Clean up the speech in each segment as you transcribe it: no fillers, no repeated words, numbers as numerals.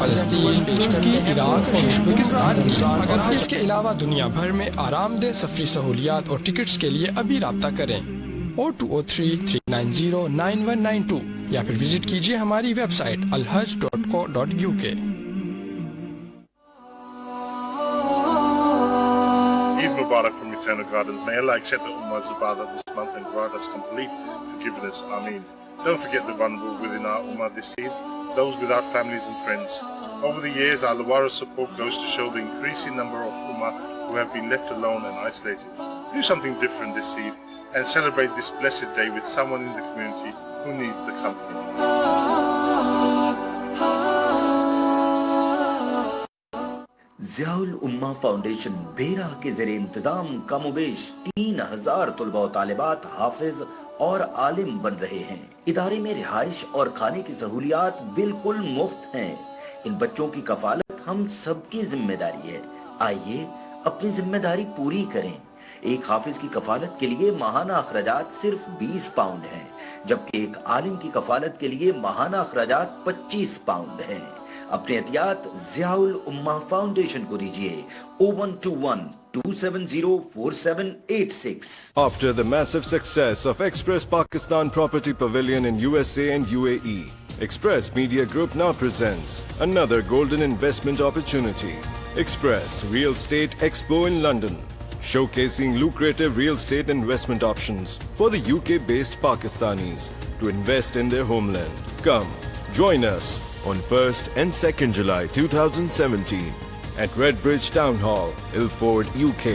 فلسطین، ترکی، عراق اور ازبکستان کی. اگر آپ اس کے علاوہ دنیا بھر میں آرام دہ سفری سہولیات اور ٹکٹس کے لیے ابھی رابطہ کریں 0203-390-9192 یا پھر وزٹ کیجیے ہماری website alhaj.co.uk. Eid Mubarak from Eternal Gardens. May Allah accept the Ummah's ibadah this month and grant us complete forgiveness. Ameen. Don't forget the vulnerable within our Ummah this Eid, those without families and friends. Over the years, our Lawara support goes to show the increasing number of Ummah who have been left alone and isolated. Do something different this Eid and celebrate this blessed day with someone in the community who needs the company. Zia ul-Ummah foundation Bera کے زیر انتظام کم و بیش 3000 طلبہ و طالبات حافظ اور عالم بن رہے ہیں. ادارے میں رہائش اور کھانے کی سہولیات بالکل مفت ہیں. ان بچوں کی کفالت ہم سب کی ذمہ داری ہے. آئیے اپنی ذمہ داری پوری کریں. ایک حافظ کی کفالت کے لیے ماہانہ اخراجات صرف 20 پاؤنڈ ہیں، جبکہ ایک عالم کی کفالت کے لیے ماہانہ اخراجات 25 پاؤنڈ ہیں. اپنے احتیاط ضیاء الامہ فاؤنڈیشن کو دیجیے 0121-270-4786. After the massive success of Express Pakistan Property Pavilion in USA and UAE, Express Media Group now presents another golden investment opportunity. Express Real Estate Expo in London, showcasing lucrative real estate investment options for the UK-based Pakistanis to invest in their homeland. Come, join us on 1st and 2nd July 2017 at Redbridge Town Hall, Ilford, UK.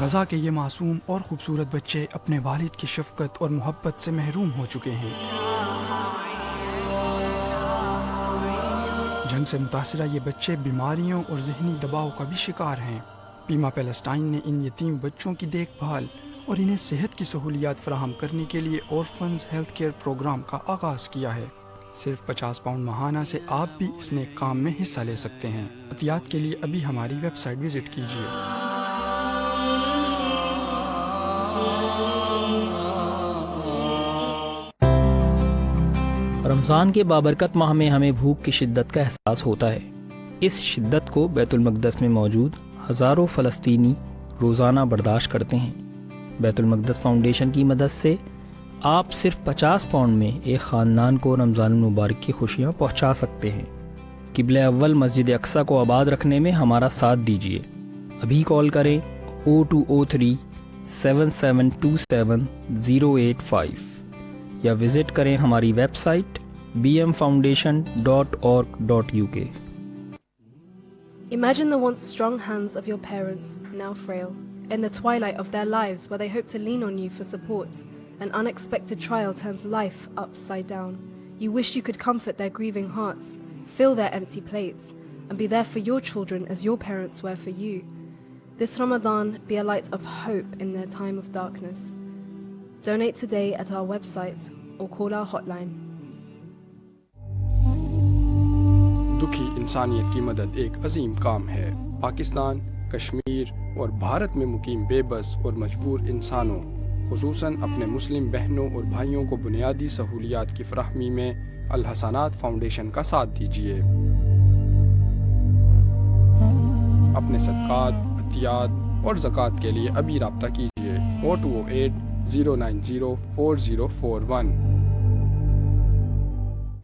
Gaza کے یہ معصوم اور خوبصورت بچے اپنے والد کی شفقت اور محبت سے محروم ہو چکے ہیں. جنگ سے متاثرہ یہ بچے بیماریوں اور ذہنی دباؤ کا بھی شکار ہیں. پیما پیلسٹائن نے ان یتیم بچوں کی دیکھ بھال اور انہیں صحت کی سہولیات فراہم کرنے کے لیے اورفنز ہیلتھ کیئر پروگرام کا آغاز کیا ہے. صرف 50 پاؤنڈ ماہانہ سے آپ بھی اس نیک کام میں حصہ لے سکتے ہیں. عطیات کے لیے ابھی ہماری ویب سائٹ وزٹ کیجیے. رمضان کے بابرکت ماہ میں ہمیں بھوک کی شدت کا احساس ہوتا ہے. اس شدت کو بیت المقدس میں موجود ہزاروں فلسطینی روزانہ برداشت کرتے ہیں. بیت المقدس فاؤنڈیشن کی مدد سے آپ صرف 50 پاؤنڈ میں ایک خاندان کو رمضان المبارک کی خوشیاں پہنچا سکتے ہیں. قبلہ اول مسجد اقصی کو آباد رکھنے میں ہمارا ساتھ دیجیے. ابھی کال کریں 0203-7727-085 یا وزٹ کریں ہماری website bmfoundation.org.uk. Imagine the once strong hands of your parents, now frail, in the twilight of their lives where they hope to lean on you for support. An unexpected trial turns life upside down. You wish you could comfort their grieving hearts, fill their empty plates, and be there for your children as your parents were for you. This Ramadan, be a light of hope in their time of darkness. Donate today at our website or call our hotline. دکھی انسانیت کی مدد ایک عظیم کام ہے. پاکستان، کشمیر اور بھارت میں مقیم بے بس اور مجبور انسانوں، خصوصاً اپنے مسلم بہنوں اور بھائیوں کو بنیادی سہولیات کی فراہمی میں الحسنات فاؤنڈیشن کا ساتھ دیجیے. اپنے صدقات، عطیات اور زکوٰۃ کے لیے ابھی رابطہ کیجیے 0208-090-4041.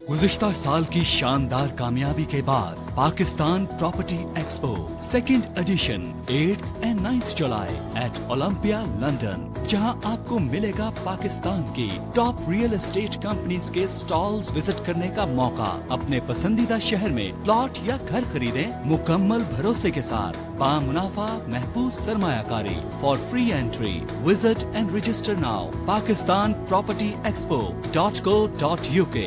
گزشتہ سال کی شاندار کامیابی کے بعد Pakistan property expo 2nd edition 8th and 9th جولائی ایٹ اولمپیا لندن، جہاں آپ کو ملے گا پاکستان کی ٹاپ ریئل اسٹیٹ کمپنیز کے سٹالز وزٹ کرنے کا موقع. اپنے پسندیدہ شہر میں پلاٹ یا گھر خریدیں مکمل بھروسے کے ساتھ، با منافع محفوظ سرمایہ کاری. For free entry visit and register now pakistanpropertyexpo.co.uk.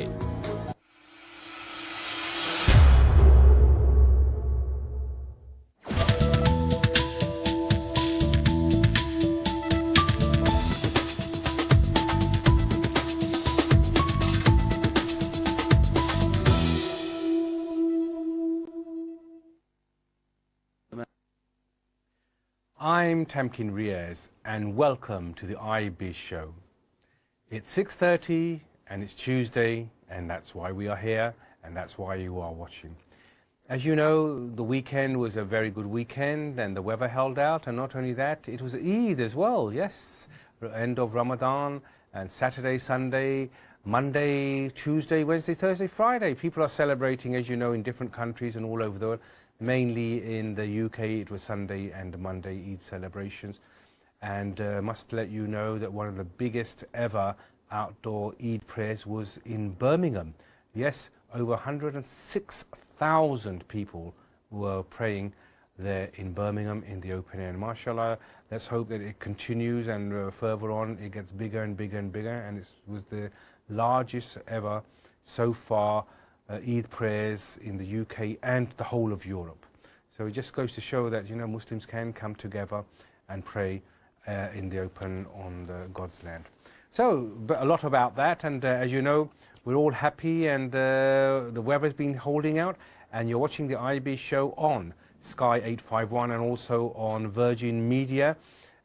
I'm Tamkin Riaz, and welcome to the IB show. It's 6:30 and it's Tuesday, and that's why we are here, and that's why you are watching. As you know, the weekend was a very good weekend, and the weather held out, and not only that, it was Eid as well, yes, end of Ramadan, and Saturday, Sunday, Monday, Tuesday, Wednesday, Thursday, Friday. People are celebrating, as you know, in different countries and all over the world. Mainly in the UK, it was Sunday and Monday Eid celebrations. And must let you know that one of the biggest ever outdoor Eid prayers was in Birmingham. Yes, over 106,000 people were praying there in Birmingham in the open air. And mashallah, let's hope that it continues, and further on it gets bigger and bigger and bigger. And it was the largest ever so far Eid prayers in the UK and the whole of Europe. So it just goes to show that, you know, Muslims can come together and pray in the open on God's land. So, but a lot about that, and as you know, we're all happy, and the weather's been holding out, and you're watching the IB show on Sky 851 and also on Virgin Media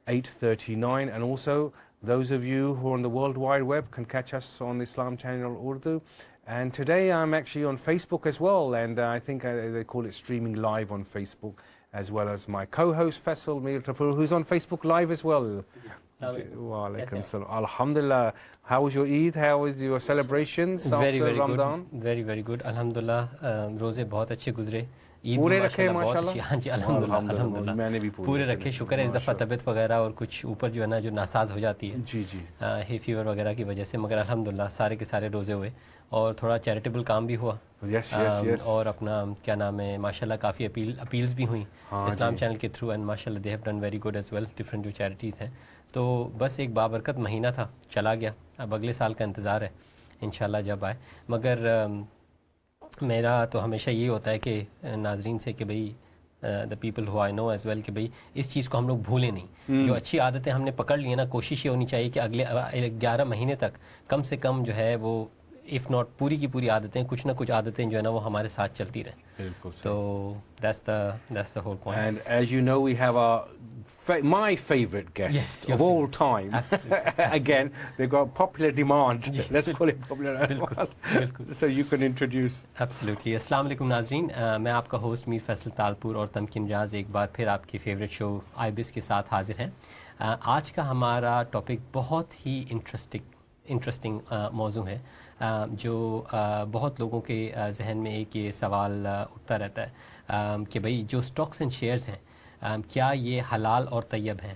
839, and also those of you who are on the World Wide Web can catch us on the Islam Channel Urdu. And today I'm actually on Facebook as well, and I think they call it streaming live on Facebook, as well as my co-host Faisal Mir Tapur, who's on Facebook live as well. Wa alaikum salam. Alhamdulillah. How was your Eid? How was your celebrations after Ramadan? Very good. Alhamdulillah. روزے بہت اچھے گزرے. پورے رکھے ماشاءاللہ. ہاں جی الحمدللہ. میں نے بھی پورے رکھے. شکر ہے. اس دفعہ طبیعت وغیرہ اور کچھ اوپر جو ہے نا جو ناساز ہو جاتی ہے جی ہے فیور وغیرہ کی وجہ سے, مگر الحمدللہ سارے کے سارے روزے ہوئے, اور تھوڑا چیریٹیبل کام بھی ہوا. اور اپنا کیا نام ہے, ماشاءاللہ کافی اپیلز بھی ہوئیں اسلام چینل کے تھرو, اینڈ ماشاءاللہ they have done very good as well. Different جو چیریٹیز ہیں, تو بس ایک بابرکت مہینہ تھا, چلا گیا. اب اگلے سال کا انتظار ہے انشاءاللہ جب آئے. مگر میرا تو ہمیشہ یہ ہوتا ہے کہ ناظرین سے کہ بھئی the people who I know as well کہ بھئی اس چیز کو ہم لوگ بھولیں نہیں. جو اچھی عادتیں ہم نے پکڑ لی ہیں نا, کوشش یہ ہونی چاہیے کہ اگلے 11 مہینے تک کم سے کم جو ہے وہ if not پوری کی پوری عادتیں, کچھ نہ کچھ عادتیں جو ہے نا وہ ہمارے ساتھ چلتی رہیں. بالکل. So that's the whole point. And as you know, we have my favorite guest of all time. Again, they've got popular demand. Let's call it popular demand. So you can introduce. Absolutely. السلام علیکم ناظرین, میں آپ کا host میر فیصل تالپور اور تمکین ریاض ایک بار پھر آپ کی فیوریٹ شو آئیبس کے ساتھ حاضر ہیں. آج کا ہمارا ٹاپک بہت ہی انٹرسٹنگ موضوع ہے, جو بہت لوگوں کے ذہن میں ایک یہ سوال اٹھتا رہتا ہے کہ بھئی جو سٹاکس اینڈ شیئرز ہیں کیا یہ حلال اور طیب ہیں.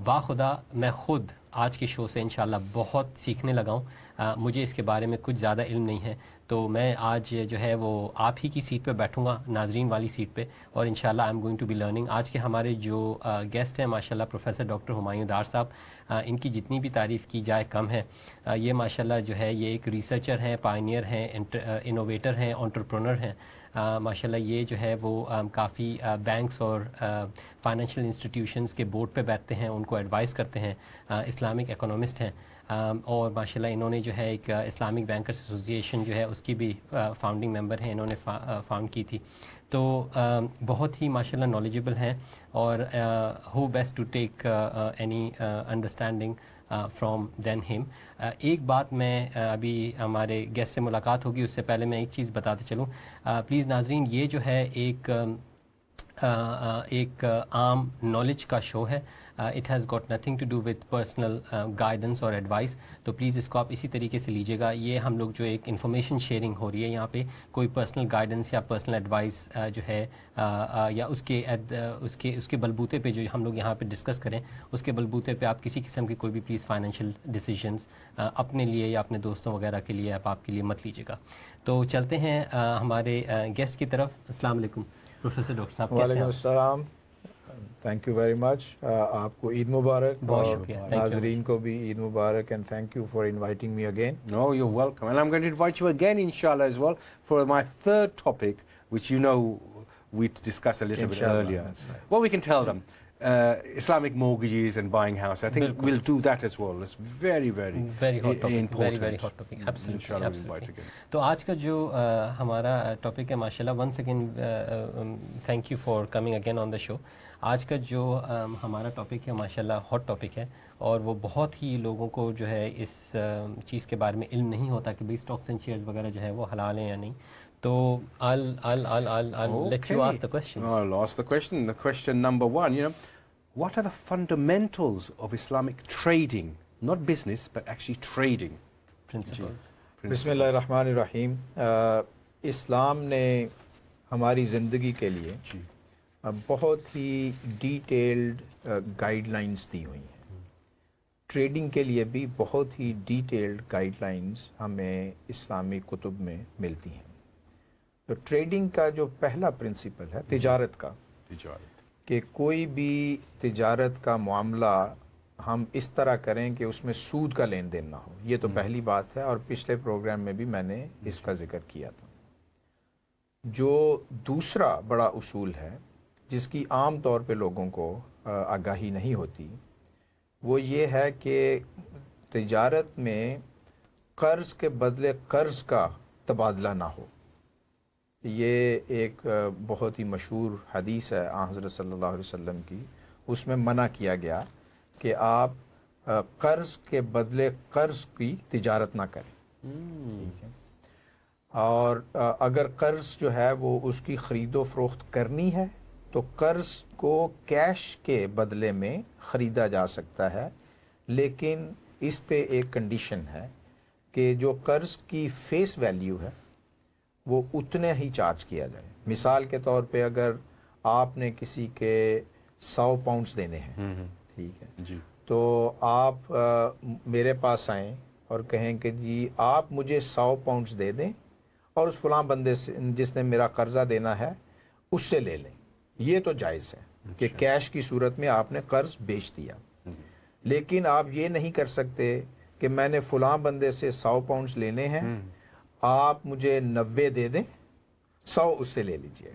باخدا میں خود آج کے شو سے انشاءاللہ بہت سیکھنے لگا ہوں. مجھے اس کے بارے میں کچھ زیادہ علم نہیں ہے, تو میں آج جو ہے وہ آپ ہی کی سیٹ پہ بیٹھوں گا, ناظرین والی سیٹ پہ, اور انشاءاللہ I am going to be learning. آج کے ہمارے جو گیسٹ ہیں ماشاءاللہ پروفیسر ڈاکٹر ہمایوں ڈار صاحب, ان کی جتنی بھی تعریف کی جائے کم ہے. یہ ماشاءاللہ جو ہے یہ ایک ریسرچر ہیں, پائنیئر ہیں, انوویٹر ہیں, انٹرپرونر ہیں. ماشاءاللہ یہ جو ہے وہ کافی بینکس اور فائنینشیل انسٹیٹیوشنز کے بورڈ پہ بیٹھتے ہیں, ان کو ایڈوائز کرتے ہیں, اسلامک اکنامسٹ ہیں, اور ماشاءاللہ انہوں نے جو ہے ایک اسلامک بینکرز ایسوسیشن جو ہے اس کی بھی فاؤنڈنگ ممبر ہیں, انہوں نے فاؤنڈ کی تھی. تو بہت ہی ماشاءاللہ نالجبل ہیں, اور who best to take any understanding from them ہم. ایک بات میں ابھی ہمارے گیسٹ سے ملاقات ہوگی, اس سے پہلے میں ایک چیز بتاتے چلوں پلیز ناظرین. یہ جو ہے ایک عام نالج کا شو ہے. It has got nothing to do with personal guidance اور ایڈوائس, تو پلیز اس کو آپ اسی طریقے سے لیجیے گا. یہ ہم لوگ جو ایک انفارمیشن شیئرنگ ہو رہی ہے یہاں پہ, کوئی پرسنل گائیڈنس یا پرسنل ایڈوائس جو ہے یا اس کے بلبوتے پہ جو ہم لوگ یہاں پہ ڈسکس کریں, اس کے بلبوتے پہ آپ کسی قسم کے کوئی بھی پلیز فائنینشیل ڈیسیجنس اپنے لیے یا اپنے دوستوں وغیرہ کے لیے آپ کے لیے مت لیجیے گا. تو چلتے ہیں ہمارے گیسٹ کی طرف. السلام علیکم پروفیسر ڈاکٹر صاحب. وعلیکم السلام. Thank you very much. آپ کو عید مبارک, اور ناظرین کو بھی عید مبارک, and thank you for inviting me again. No, you're welcome, and I'm going to invite you again inshallah as well for my third topic, which you know we discussed a little bit earlier. Well, we can tell them Islamic mortgages and buying house. I think we'll do that as well. It's very hot topic, important. very hot topic. Absolutely. تو آج کا جو ہمارا topic ہے ماشاءاللہ, once again thank you for coming again on the show. آج کا جو ہمارا ٹاپک ہے ماشاءاللہ ہاٹ ٹاپک ہے، اور وہ بہت ہی لوگوں کو جو ہے اس چیز کے بارے میں علم نہیں ہوتا کہ بھئی اسٹاکس اینڈ شیئرز وغیرہ جو ہے وہ حلال ہیں یا نہیں. تو I'll let you ask the questions. I'll ask the question. The question number one, what are the fundamentals of Islamic trading? Not business, but actually trading. Principles. بسم اللہ الرحمن الرحیم. اسلام نے ہماری زندگی کے لیے بہت ہی ڈیٹیلڈ گائیڈ لائنز دی ہوئی ہیں. ٹریڈنگ کے لیے بھی بہت ہی ڈیٹیلڈ گائیڈ لائنز ہمیں اسلامی کتب میں ملتی ہیں. تو ٹریڈنگ کا جو پہلا پرنسپل ہے تجارت کا، کہ کوئی بھی تجارت کا معاملہ ہم اس طرح کریں کہ اس میں سود کا لین دین نہ ہو. یہ تو پہلی بات ہے، اور پچھلے پروگرام میں بھی میں نے اس کا ذکر کیا تھا. جو دوسرا بڑا اصول ہے جس کی عام طور پہ لوگوں کو آگاہی نہیں ہوتی، وہ یہ ہے کہ تجارت میں قرض کے بدلے قرض کا تبادلہ نہ ہو. یہ ایک بہت ہی مشہور حدیث ہے حضرت صلی اللہ علیہ وسلم کی. اس میں منع کیا گیا کہ آپ قرض کے بدلے قرض کی تجارت نہ کریں. ٹھیک ہے. اور اگر قرض جو ہے وہ اس کی خرید و فروخت کرنی ہے تو قرض کو کیش کے بدلے میں خریدا جا سکتا ہے، لیکن اس پہ ایک کنڈیشن ہے کہ جو قرض کی فیس ویلیو ہے وہ اتنے ہی چارج کیا جائے. مثال کے طور پہ اگر آپ نے کسی کے 100 پاؤنڈز دینے ہیں، ٹھیک ہے، تو آپ میرے پاس آئیں اور کہیں کہ جی آپ مجھے 100 پاؤنڈز دے دیں اور اس فلاں بندے سے جس نے میرا قرضہ دینا ہے اس سے لے لیں. یہ تو جائز ہے کہ کیش کی صورت میں آپ نے قرض بیچ دیا. لیکن آپ یہ نہیں کر سکتے کہ میں نے فلاں بندے سے 100 پاؤنڈز لینے ہیں، آپ مجھے 90 دے دیں، 100 اس سے لے لیجئے.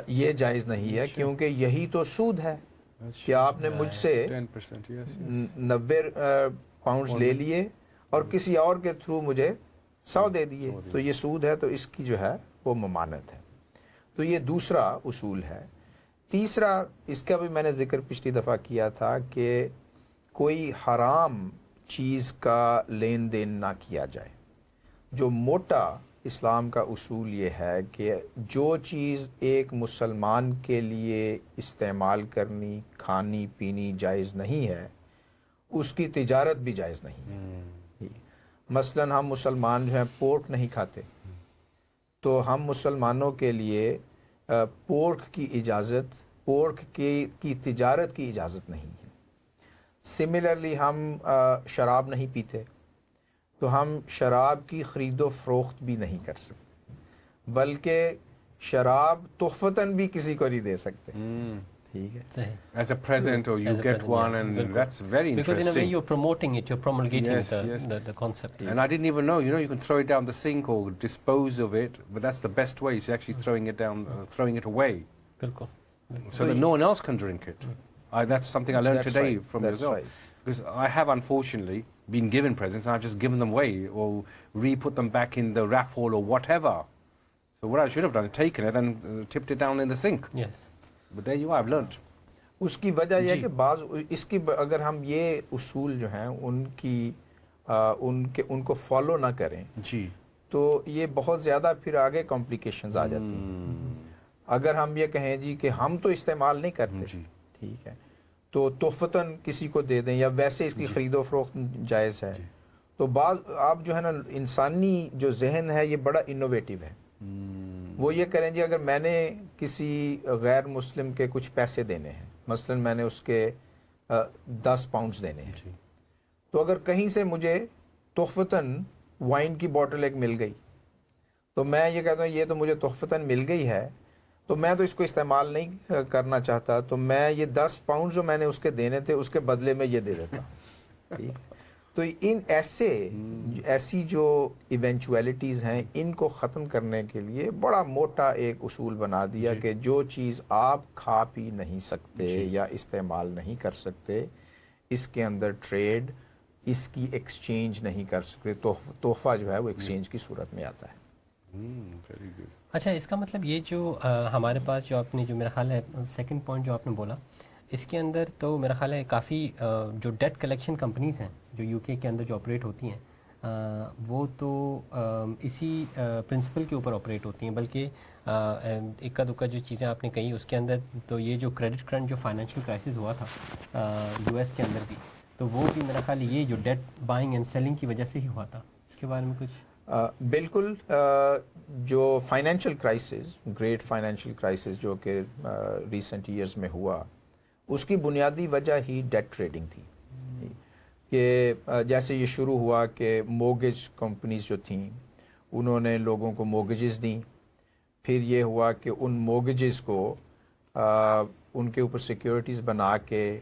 یہ جائز نہیں ہے، کیونکہ یہی تو سود ہے کہ آپ نے مجھ سے 90 پاؤنڈز لے لیے اور کسی اور کے تھرو مجھے 100 دے دیے. تو یہ سود ہے، تو اس کی جو ہے وہ ممانعت ہے. تو یہ دوسرا اصول ہے. تیسرا، اس کا بھی میں نے ذکر پچھلی دفعہ کیا تھا کہ کوئی حرام چیز کا لین دین نہ کیا جائے. جو موٹا اسلام کا اصول یہ ہے کہ جو چیز ایک مسلمان کے لیے استعمال کرنی، کھانی پینی جائز نہیں ہے، اس کی تجارت بھی جائز نہیں ہے. مثلا ہم مسلمان جو ہیں پورک نہیں کھاتے، تو ہم مسلمانوں کے لیے پورک کی اجازت، پورک کی تجارت کی اجازت نہیں ہے. سملرلی ہم شراب نہیں پیتے، تو ہم شراب کی خرید و فروخت بھی نہیں کر سکتے، بلکہ شراب تحفتاً بھی کسی کو نہیں دے سکتے. ٹھیک ہے. As a present, or you get one, and that's very interesting. Because in a way you're promoting it, you're promulgating the concept. And I didn't even know, you can throw it down the sink or dispose of it, but that's the best way, is actually throwing it down, throwing it away. So that no one else can drink it. That's something I learned today from yourself. Because I have unfortunately been given presents and I've just given them away or re-put them back in the raffle or whatever. So what I should have done is taken it and tipped it down in the sink. Yes. But there you are, I've learnt. اس کی وجہ یہ ہے کہ بعض اس کی اگر ہم یہ اصول جو ہیں ان کو فالو نہ کریں تو یہ بہت زیادہ پھر آگے کمپلیکیشنز آ جاتی ہیں. اگر ہم یہ کہیں جی کہ ہم تو استعمال نہیں کرتے، ٹھیک ہے، تو تحفتاً کسی کو دے دیں یا ویسے اس کی خرید و فروخت جائز ہے، تو بعض آپ جو ہے نا انسانی جو ذہن ہے یہ بڑا انوویٹو ہے. وہ یہ کریں جی اگر میں نے کسی غیر مسلم کے کچھ پیسے دینے ہیں، مثلا میں نے اس کے 10 پاؤنڈز دینے ہیں، تو اگر کہیں سے مجھے تحفتاً وائن کی بوٹل ایک مل گئی تو میں یہ کہتا ہوں یہ تو مجھے تحفتاً مل گئی ہے، تو میں تو اس کو استعمال نہیں کرنا چاہتا، تو میں یہ 10 پاؤنڈ جو میں نے اس کے دینے تھے اس کے بدلے میں یہ دے دیتا ہوں. تو ان ایسی جو ایونچویلٹیز ہیں ان کو ختم کرنے کے لیے بڑا موٹا ایک اصول بنا دیا کہ جو چیز آپ کھا پی نہیں سکتے یا استعمال نہیں کر سکتے، اس کے اندر ٹریڈ، اس کی ایکسچینج نہیں کر سکتے. تحفہ جو ہے وہ ایکسچینج کی صورت میں آتا ہے. Very good. اچھا، اس کا مطلب یہ جو ہمارے پاس جو آپ نے جو میرا خیال ہے سیکنڈ پوائنٹ جو آپ نے بولا، اس کے اندر تو میرا خیال ہے کافی جو ڈیٹ کلیکشن کمپنیز ہیں جو یو کے اندر جو آپریٹ ہوتی ہیں وہ تو اسی پرنسپل کے اوپر آپریٹ ہوتی ہیں، بلکہ اکا دکا جو چیزیں آپ نے کہی اس کے اندر تو یہ جو کریڈٹ کرنٹ جو فائنینشیل کرائسس ہوا تھا یو ایس کے اندر بھی، تو وہ بھی میرا خیال یہ جو ڈیٹ بائنگ اینڈ سیلنگ کی وجہ سے ہی ہوا تھا. اس کے بارے میں کچھ؟ بالکل. جو financial crisis, great financial crisis جو کہ ریسنٹ ایئرز میں ہوا، اس کی بنیادی وجہ ہی ڈیٹ ٹریڈنگ تھی. کہ جیسے یہ شروع ہوا کہ موگیج کمپنیز جو تھیں انہوں نے لوگوں کو موگیجز دیں، پھر یہ ہوا کہ ان موگیجز کو ان کے اوپر سیکیورٹیز بنا کے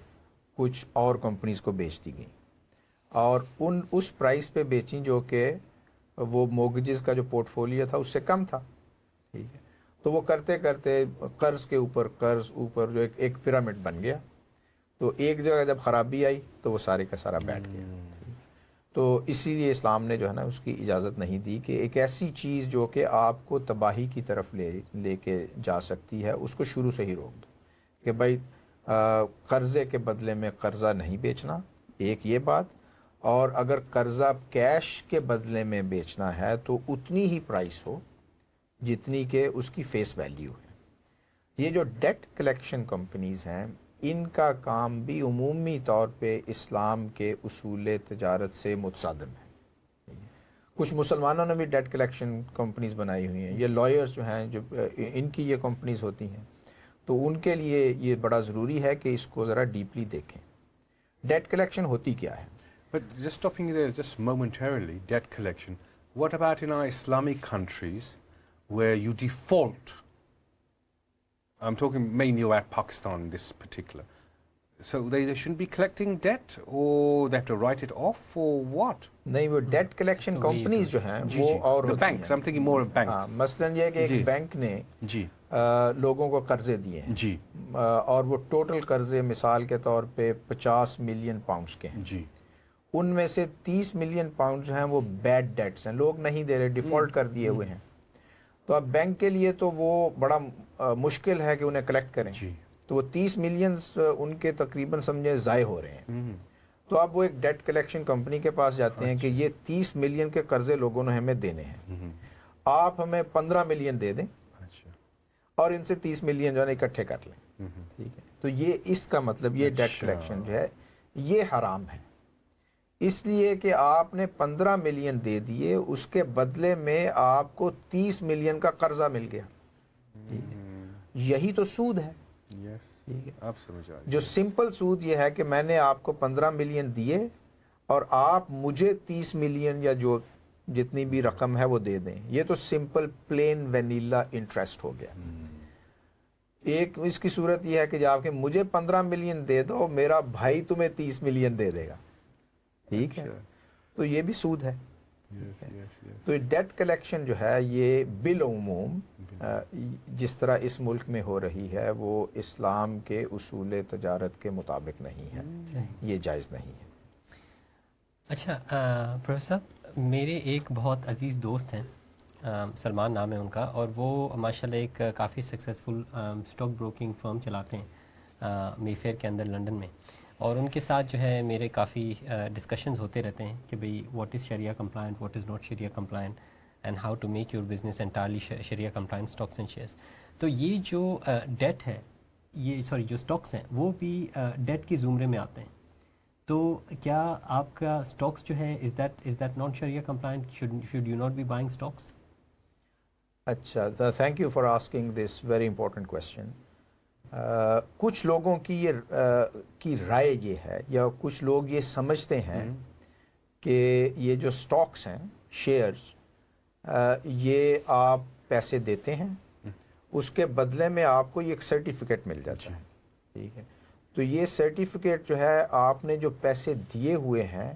کچھ اور کمپنیز کو بیچ دی گئیں، اور اس پرائس پہ بیچیں جو کہ وہ موگیجز کا جو پورٹ فولیو تھا اس سے کم تھا. ٹھیک ہے، تو وہ کرتے کرتے قرض کے اوپر قرض اوپر جو ایک پیرامڈ بن گیا. تو ایک جگہ جب خرابی آئی تو وہ سارے کا سارا بیٹھ گیا. تو اسی لیے اسلام نے جو ہے نا اس کی اجازت نہیں دی کہ ایک ایسی چیز جو کہ آپ کو تباہی کی طرف لے کے جا سکتی ہے اس کو شروع سے ہی روک دو. کہ بھائی قرضے کے بدلے میں قرضہ نہیں بیچنا، ایک یہ بات، اور اگر قرضہ کیش کے بدلے میں بیچنا ہے تو اتنی ہی پرائس ہو جتنی کہ اس کی فیس ویلیو ہے. یہ جو ڈیٹ کلیکشن کمپنیز ہیں ان کا کام بھی عمومی طور پہ اسلام کے اصول تجارت سے متصادم ہے. کچھ مسلمانوں نے بھی ڈیٹ کلیکشن کمپنیز بنائی ہوئی ہیں. یہ لائرز جو ہیں جو ان کی یہ کمپنیز ہوتی ہیں، تو ان کے لیے یہ بڑا ضروری ہے کہ اس کو ذرا ڈیپلی دیکھیں. ڈیٹ کلیکشن ہوتی کیا ہے؟ But just stopping you there just momentarily, debt collection, what about in our Islamic countries where you default? I'm talking mainly about Pakistan in this particular. So they shouldn't be collecting debt, or they have to write it off, or what? نہیں، وہ date collection companies جو ہیں وہ اور the banks, I'm thinking more of banks. مثلاً یہ کہ ایک بینک نے لوگوں کو قرضے دیے ہیں جی، اور وہ ٹوٹل قرضے مثال کے طور پہ 50 ملین پاؤنڈز کے ہیں. جی، ان میں سے 30 ملین پاؤنڈ جو ہیں وہ بیڈ ڈیٹس ہیں، لوگ نہیں دے رہے، ڈیفالٹ کر دیے ہوئے ہیں. تو اب بینک کے لیے تو وہ بڑا مشکل ہے کہ انہیں کلیکٹ کریں. تو وہ 30 ملینز ان کے تقریباً سمجھے ضائع ہو رہے ہیں. تو اب وہ ایک ڈیٹ کلیکشن کمپنی کے پاس جاتے ہیں کہ یہ 30 ملین کے قرضے لوگوں نے ہمیں دینے ہیں، آپ ہمیں 15 ملین دے دیں اور ان سے 30 ملین جو ہے اکٹھے کر لیں. ٹھیک ہے، تو یہ اس کا مطلب یہ ڈیٹ کلیکشن جو ہے یہ حرام ہے. اس لیے کہ آپ نے 15 ملین دے دیے، اس کے بدلے میں آپ کو 30 ملین کا قرضہ مل گیا. یہی تو سود ہے. جو سمپل سود یہ ہے کہ میں نے آپ کو 15 ملین دیے اور آپ مجھے 30 ملین یا جو جتنی بھی رقم ہے وہ دے دیں. یہ تو سمپل پلین وینیلا انٹرسٹ ہو گیا. ایک اس کی صورت یہ ہے کہ جب کہ مجھے 15 ملین دے دو، میرا بھائی تمہیں 30 ملین دے دے گا. ٹھیک ہے، تو یہ بھی سود ہے. تو ڈیٹ کلیکشن جو ہے یہ بالعموم جس طرح اس ملک میں ہو رہی ہے وہ اسلام کے اصول تجارت کے مطابق نہیں ہے، یہ جائز نہیں ہے. اچھا پروفیسر صاحب، میرے ایک بہت عزیز دوست ہیں، سلمان نام ہے ان کا، اور وہ ماشاءاللہ ایک کافی سکسیزفل اسٹاک بروکنگ فرم چلاتے ہیں می فیئر کے اندر لنڈن میں. اور ان کے ساتھ جو ہے میرے کافی ڈسکشنز ہوتے رہتے ہیں کہ بھئی what is shariah compliant, what is not shariah compliant, and how to make your business entirely shariah compliant stocks and shares. تو یہ جو ڈیٹ ہے، یہ جو اسٹاکس ہیں وہ بھی ڈیٹ کے زمرے میں آتے ہیں. تو کیا آپ کا اسٹاکس جو ہے is that not shariah compliant? Should you not be buying stocks? اچھا، thank you for asking this very important question. کچھ لوگوں کی رائے یہ ہے، یا کچھ لوگ یہ سمجھتے ہیں کہ یہ جو سٹاکس ہیں، شیئرز، یہ آپ پیسے دیتے ہیں، اس کے بدلے میں آپ کو یہ ایک سرٹیفکیٹ مل جاتا ہے. ٹھیک ہے، تو یہ سرٹیفکیٹ جو ہے آپ نے جو پیسے دیے ہوئے ہیں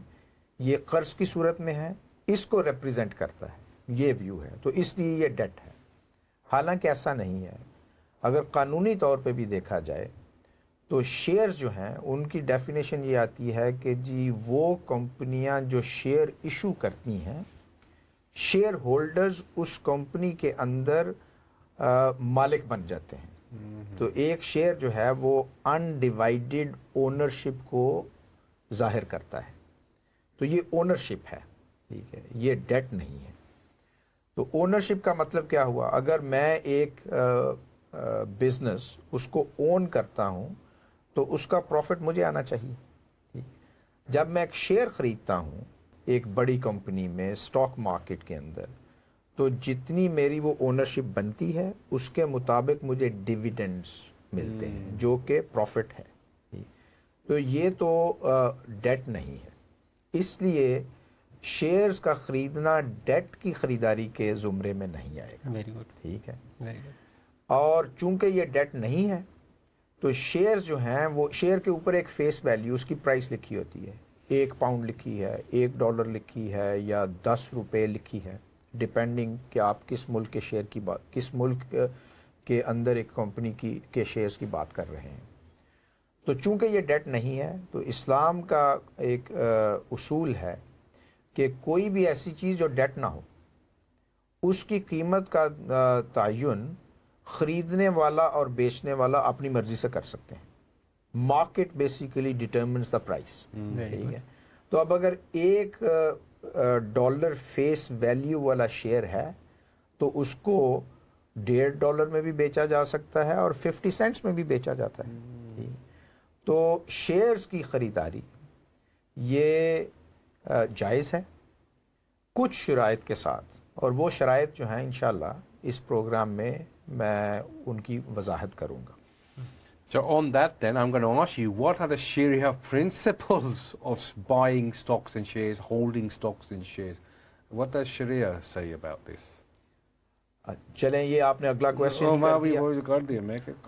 یہ قرض کی صورت میں ہے، اس کو ریپریزنٹ کرتا ہے. یہ ویو ہے، تو اس لیے یہ ڈیٹ ہے. حالانکہ ایسا نہیں ہے. اگر قانونی طور پہ بھی دیکھا جائے تو شیئرز جو ہیں ان کی ڈیفینیشن یہ آتی ہے کہ جی وہ کمپنیاں جو شیئر ایشو کرتی ہیں شیئر ہولڈرز اس کمپنی کے اندر مالک بن جاتے ہیں. تو ایک شیئر جو ہے وہ انڈیوائیڈڈ اونرشپ کو ظاہر کرتا ہے. تو یہ اونرشپ ہے, ٹھیک ہے, یہ ڈیٹ نہیں ہے. تو اونرشپ کا مطلب کیا ہوا؟ اگر میں ایک بزنس اس کو اون کرتا ہوں تو اس کا پروفٹ مجھے آنا چاہیے. جب میں ایک شیئر خریدتا ہوں ایک بڑی کمپنی میں اسٹاک مارکیٹ کے اندر, تو جتنی میری وہ اونرشپ بنتی ہے اس کے مطابق مجھے ڈیویڈنڈز ملتے ہیں جو کہ پروفٹ ہے. تو یہ تو ڈیٹ نہیں ہے. اس لیے شیئرز کا خریدنا ڈیٹ کی خریداری کے زمرے میں نہیں آئے گا. Very good. ٹھیک ہے. Very good. اور چونکہ یہ ڈیٹ نہیں ہے تو شیئرز جو ہیں وہ شیئر کے اوپر ایک فیس ویلیو, اس کی پرائس لکھی ہوتی ہے. £1 لکھی ہے, $1 لکھی ہے, یا ₹10 لکھی ہے, ڈپینڈنگ کہ آپ کس ملک کے شیئر کی بات, کس ملک کے اندر ایک کمپنی کے شیئرز کی بات کر رہے ہیں. تو چونکہ یہ ڈیٹ نہیں ہے تو اسلام کا ایک اصول ہے کہ کوئی بھی ایسی چیز جو ڈیٹ نہ ہو اس کی قیمت کا تعین خریدنے والا اور بیچنے والا اپنی مرضی سے کر سکتے ہیں. Market basically determines the price. ٹھیک ہے. تو اب اگر $1 فیس ویلیو والا شیئر ہے تو اس کو $1.5 میں بھی بیچا جا سکتا ہے اور 50 سینٹس میں بھی بیچا جاتا ہے. تو شیئرز کی خریداری یہ جائز ہے کچھ شرائط کے ساتھ, اور وہ شرائط جو ہیں انشاءاللہ اس پروگرام میں ان کی وضاحت کروں گا. So on that then, I'm going to ask you, what are the Sharia principles of buying stocks and shares, holding stocks and shares? What does Sharia say about this? چلیں یہ آپ نے اگلا کویسچن کر دیا,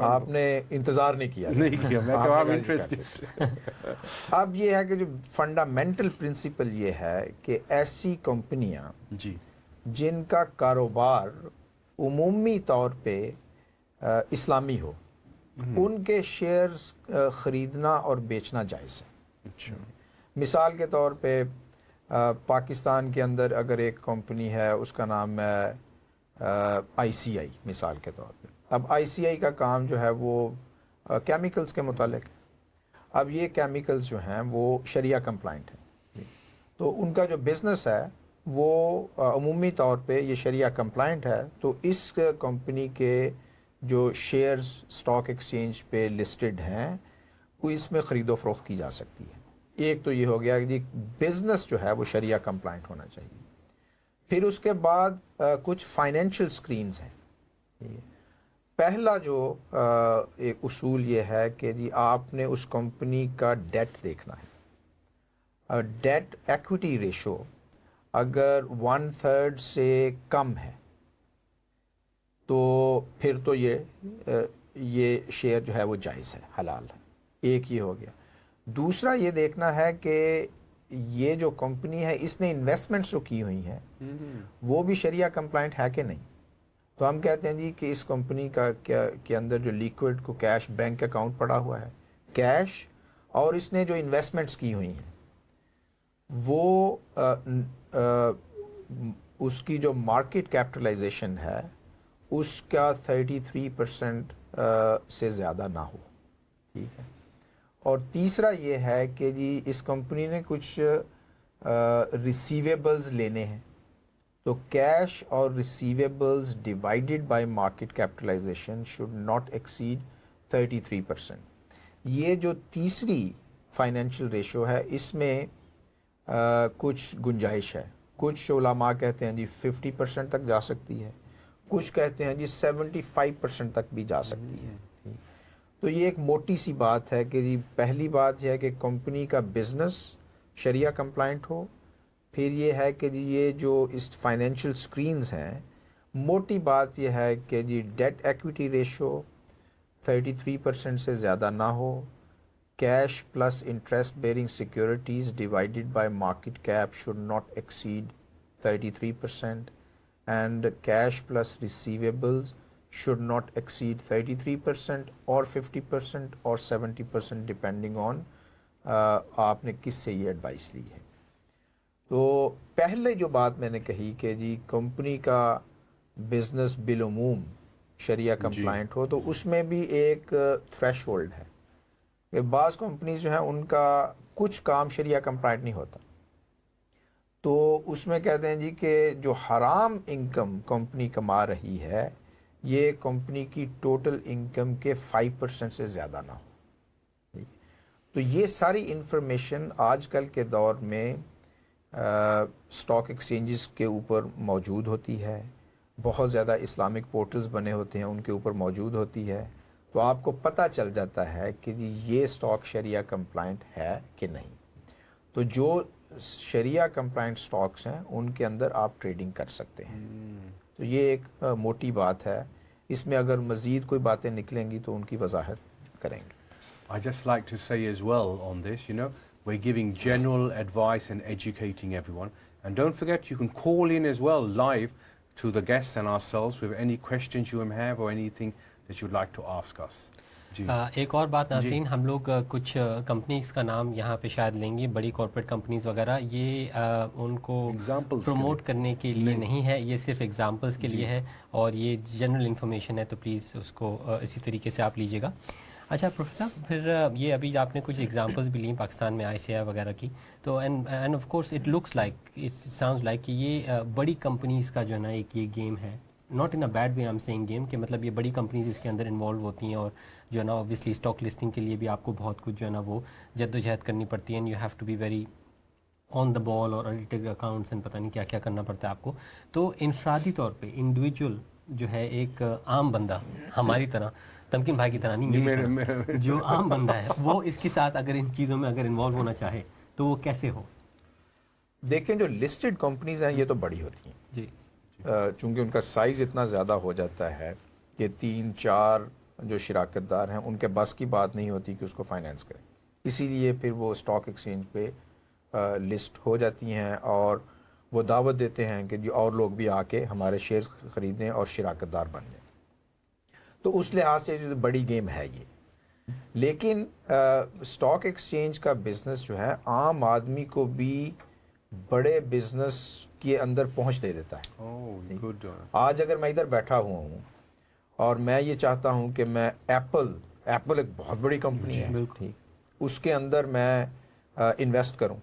آپ نے انتظار نہیں کیا. اب یہ ہے کہ جو فنڈامنٹل پرنسپل یہ ہے کہ ایسی کمپنیاں جن کا کاروبار عمومی طور پہ اسلامی ہو ان کے شیئرز خریدنا اور بیچنا جائز ہے. مثال کے طور پہ پاکستان کے اندر اگر ایک کمپنی ہے اس کا نام ہے ICI مثال کے طور پہ. اب ICI کا کام جو ہے وہ کیمیکلز کے متعلق ہے. اب یہ کیمیکلز جو ہیں وہ شریعہ کمپلائنٹ ہیں, تو ان کا جو بزنس ہے وہ عمومی طور پہ یہ شریعہ کمپلائنٹ ہے. تو اس کمپنی کے جو شیئرز اسٹاک ایکسچینج پہ لسٹڈ ہیں وہ اس میں خرید و فروخت کی جا سکتی ہے. ایک تو یہ ہو گیا کہ بزنس جو ہے وہ شریعہ کمپلائنٹ ہونا چاہیے. پھر اس کے بعد کچھ فائنینشیل اسکرینز ہیں. پہلا جو ایک اصول یہ ہے کہ جی آپ نے اس کمپنی کا ڈیٹ دیکھنا ہے. ڈیٹ ایکوٹی ریشو اگر 1/3 سے کم ہے تو پھر تو یہ شیئر جو ہے وہ جائز ہے, حلال ہے. ایک یہ ہو گیا. دوسرا یہ دیکھنا ہے کہ یہ جو کمپنی ہے اس نے انویسٹمنٹس جو کی ہوئی ہیں وہ بھی شریعہ کمپلائنٹ ہے کہ نہیں. تو ہم کہتے ہیں جی کہ اس کمپنی کے اندر جو لیکوڈ کو کیش بینک اکاؤنٹ پڑا ہوا ہے, کیش, اور اس نے جو انویسٹمنٹس کی ہوئی ہیں وہ اس کی جو مارکیٹ کیپٹلائزیشن ہے اس کا 33% سے زیادہ نہ ہو. ٹھیک ہے. اور تیسرا یہ ہے کہ جی اس کمپنی نے کچھ ریسیویبلز لینے ہیں, تو کیش اور receivables divided by market capitalization should not exceed 33%. یہ جو تیسری فائنینشیل ریشو ہے اس میں کچھ گنجائش ہے. کچھ علماء کہتے ہیں جی 50% تک جا سکتی ہے, کچھ کہتے ہیں جی 75% تک بھی جا سکتی ہے. تو یہ ایک موٹی سی بات ہے کہ جی پہلی بات یہ ہے کہ کمپنی کا بزنس شریعہ کمپلائنٹ ہو. پھر یہ ہے کہ جی یہ جو اس فائنینشیل اسکرینز ہیں, موٹی بات یہ ہے کہ جی ڈیٹ ایکویٹی ریشو 33% سے زیادہ نہ ہو. Cash plus interest bearing securities divided by market cap should not exceed 33%. And cash plus receivables should not exceed 33% or 50% or 70% depending on آپ نے کس سے یہ ایڈوائس لی ہے. تو پہلے جو بات میں نے کہی کہ جی کمپنی کا بزنس بالعموم شریعہ کمپلائنٹ ہو، تو اس میں بھی ایک تھریش ہولڈ ہے کہ بعض کمپنیز جو ہیں ان کا کچھ کام شریعہ کمپلائنٹ نہیں ہوتا، تو اس میں کہتے ہیں جی کہ جو حرام انکم کمپنی کما رہی ہے یہ کمپنی کی ٹوٹل انکم کے 5% سے زیادہ نہ ہو. تو یہ ساری انفارمیشن آج کل کے دور میں اسٹاک ایکسچینجز کے اوپر موجود ہوتی ہے، بہت زیادہ اسلامک پورٹلز بنے ہوتے ہیں ان کے اوپر موجود ہوتی ہے، تو آپ کو پتہ چل جاتا ہے کہ جی یہ اسٹاک شریعہ کمپلائنٹ ہے کہ نہیں. تو جو شریعہ کمپلائنٹ سٹاکس ہیں ان کے اندر آپ ٹریڈنگ کر سکتے ہیں. تو یہ ایک موٹی بات ہے، اس میں اگر مزید کوئی باتیں نکلیں گی تو ان کی وضاحت کریں گے. I just like to say as well on this, we're giving general advice and educating everyone. And don't forget, you can call in as well live to the guests and ourselves with any questions you may have or anything that you'd like to ask us. ایک اور بات ناظرین، ہم لوگ کچھ companies کا نام یہاں پہ شاید لیں گے، بڑی کارپوریٹ کمپنیز وغیرہ، یہ ان کو پروموٹ کرنے کے لیے نہیں ہے، یہ صرف ایگزامپلس کے لیے ہے اور یہ جنرل انفارمیشن ہے، تو پلیز اس کو اسی طریقے سے آپ لیجیے گا. اچھا پروفیسر صاحب، پھر یہ ابھی آپ نے کچھ ایگزامپلس بھی لیں پاکستان میں ICI وغیرہ کی، تو and of course it looks like it sounds like کہ یہ بڑی کمپنیز کا جو ہے نا ایک یہ گیم ہے، not in a bad way I am seeing game, کہ مطلب یہ بڑی کمپنیز اس کے اندر انوالو ہوتی ہیں اور جو ہے نا اوبیسلی اسٹاک لسٹنگ کے لیے بھی آپ کو بہت کچھ جو ہے نا وہ جد و جہد کرنی پڑتی ہے، and you have to be very on the ball اور آڈیٹڈ اکاؤنٹس اینڈ پتہ نہیں کیا کیا کرنا پڑتا ہے آپ کو. تو انفرادی طور پہ انڈیویجول جو ہے ایک عام بندہ ہماری طرح، تمکین بھائی کی طرح نہیں، جو عام بندہ ہے وہ اس کے ساتھ اگر ان چیزوں میں اگر انوالو ہونا چاہے تو وہ کیسے ہو؟ دیکھیں جو لسٹڈ کمپنیز ہیں یہ تو بڑی ہوتی ہیں جی، چونکہ ان کا سائز اتنا زیادہ ہو جاتا ہے کہ 3-4 جو شراکت دار ہیں ان کے بس کی بات نہیں ہوتی کہ اس کو فائنینس کریں، اسی لیے پھر وہ اسٹاک ایکسچینج پہ لسٹ ہو جاتی ہیں اور وہ دعوت دیتے ہیں کہ اور لوگ بھی آ کے ہمارے شیئر خریدیں اور شراکت دار بن جائیں. تو اس لحاظ سے جو بڑی گیم ہے یہ. لیکن اسٹاک ایکسچینج کا بزنس جو ہے عام آدمی کو بھی بڑے بزنس کے اندر پہنچ دے دیتا ہے. آج اگر میں ادھر بیٹھا ہوا ہوں اور میں یہ چاہتا ہوں کہ میں ایپل ایک بہت بڑی کمپنی ہے، ٹھیک، اس کے اندر میں انویسٹ کروں،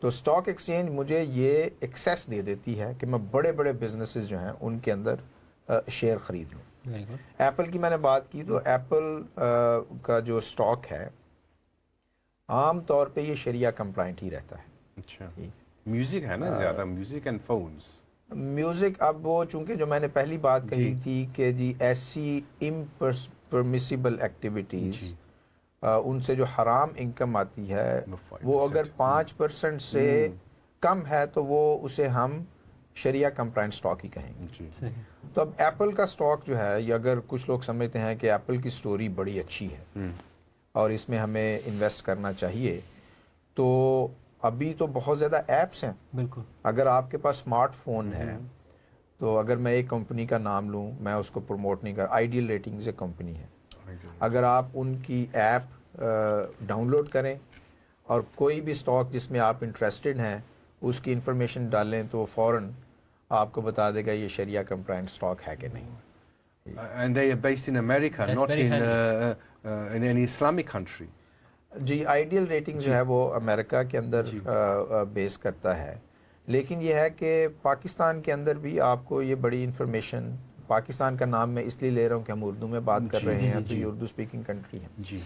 تو اسٹاک ایکسچینج مجھے یہ ایکسیس دے دیتی ہے کہ میں بڑے بڑے بزنسز جو ہیں ان کے اندر شیئر خرید لوں. ایپل کی میں نے بات کی تو ایپل کا جو اسٹاک ہے عام طور پہ یہ شریعہ کمپلائنٹ ہی رہتا ہے. اچھا، میوزک ہے نا زیادہ، میوزک اینڈ فونز. میوزک اب وہ چونکہ جو میں نے پہلی بات کہی تھی کہ جی ایسی امپرمیسیبل ایکٹیویٹیز ان سے جو حرام انکم آتی ہے وہ اگر 5% سے کم ہے تو وہ اسے ہم شریعہ کمپلائنٹ اسٹاک ہی کہیں گے. تو اب ایپل کا اسٹاک جو ہے، یا اگر کچھ لوگ سمجھتے ہیں کہ ایپل کی سٹوری بڑی اچھی ہے اور اس میں ہمیں انویسٹ کرنا چاہیے، تو ابھی تو بہت زیادہ ایپس ہیں. بالکل، اگر آپ کے پاس اسمارٹ فون ہے تو اگر میں ایک کمپنی کا نام لوں، میں اس کو پروموٹ نہیں کر، آئیڈیل ریٹنگز ایک کمپنی ہے، اگر آپ ان کی ایپ ڈاؤن لوڈ کریں اور کوئی بھی اسٹاک جس میں آپ انٹرسٹڈ ہیں اس کی انفارمیشن ڈالیں تو فوراً آپ کو بتا دے گا یہ شریعہ کمپلائنٹ اسٹاک ہے کہ نہیں. And they are based in America, not in any Islamic country. جی، آئیڈیل ریٹنگ جو ہے وہ امریکہ کے اندر بیس کرتا ہے، لیکن یہ ہے کہ پاکستان کے اندر بھی آپ کو یہ بڑی انفارمیشن، پاکستان کا نام میں اس لیے لے رہا ہوں کہ ہم اردو میں بات کر رہے ہیں تو یہ اردو اسپیکنگ کنٹری ہے. جی،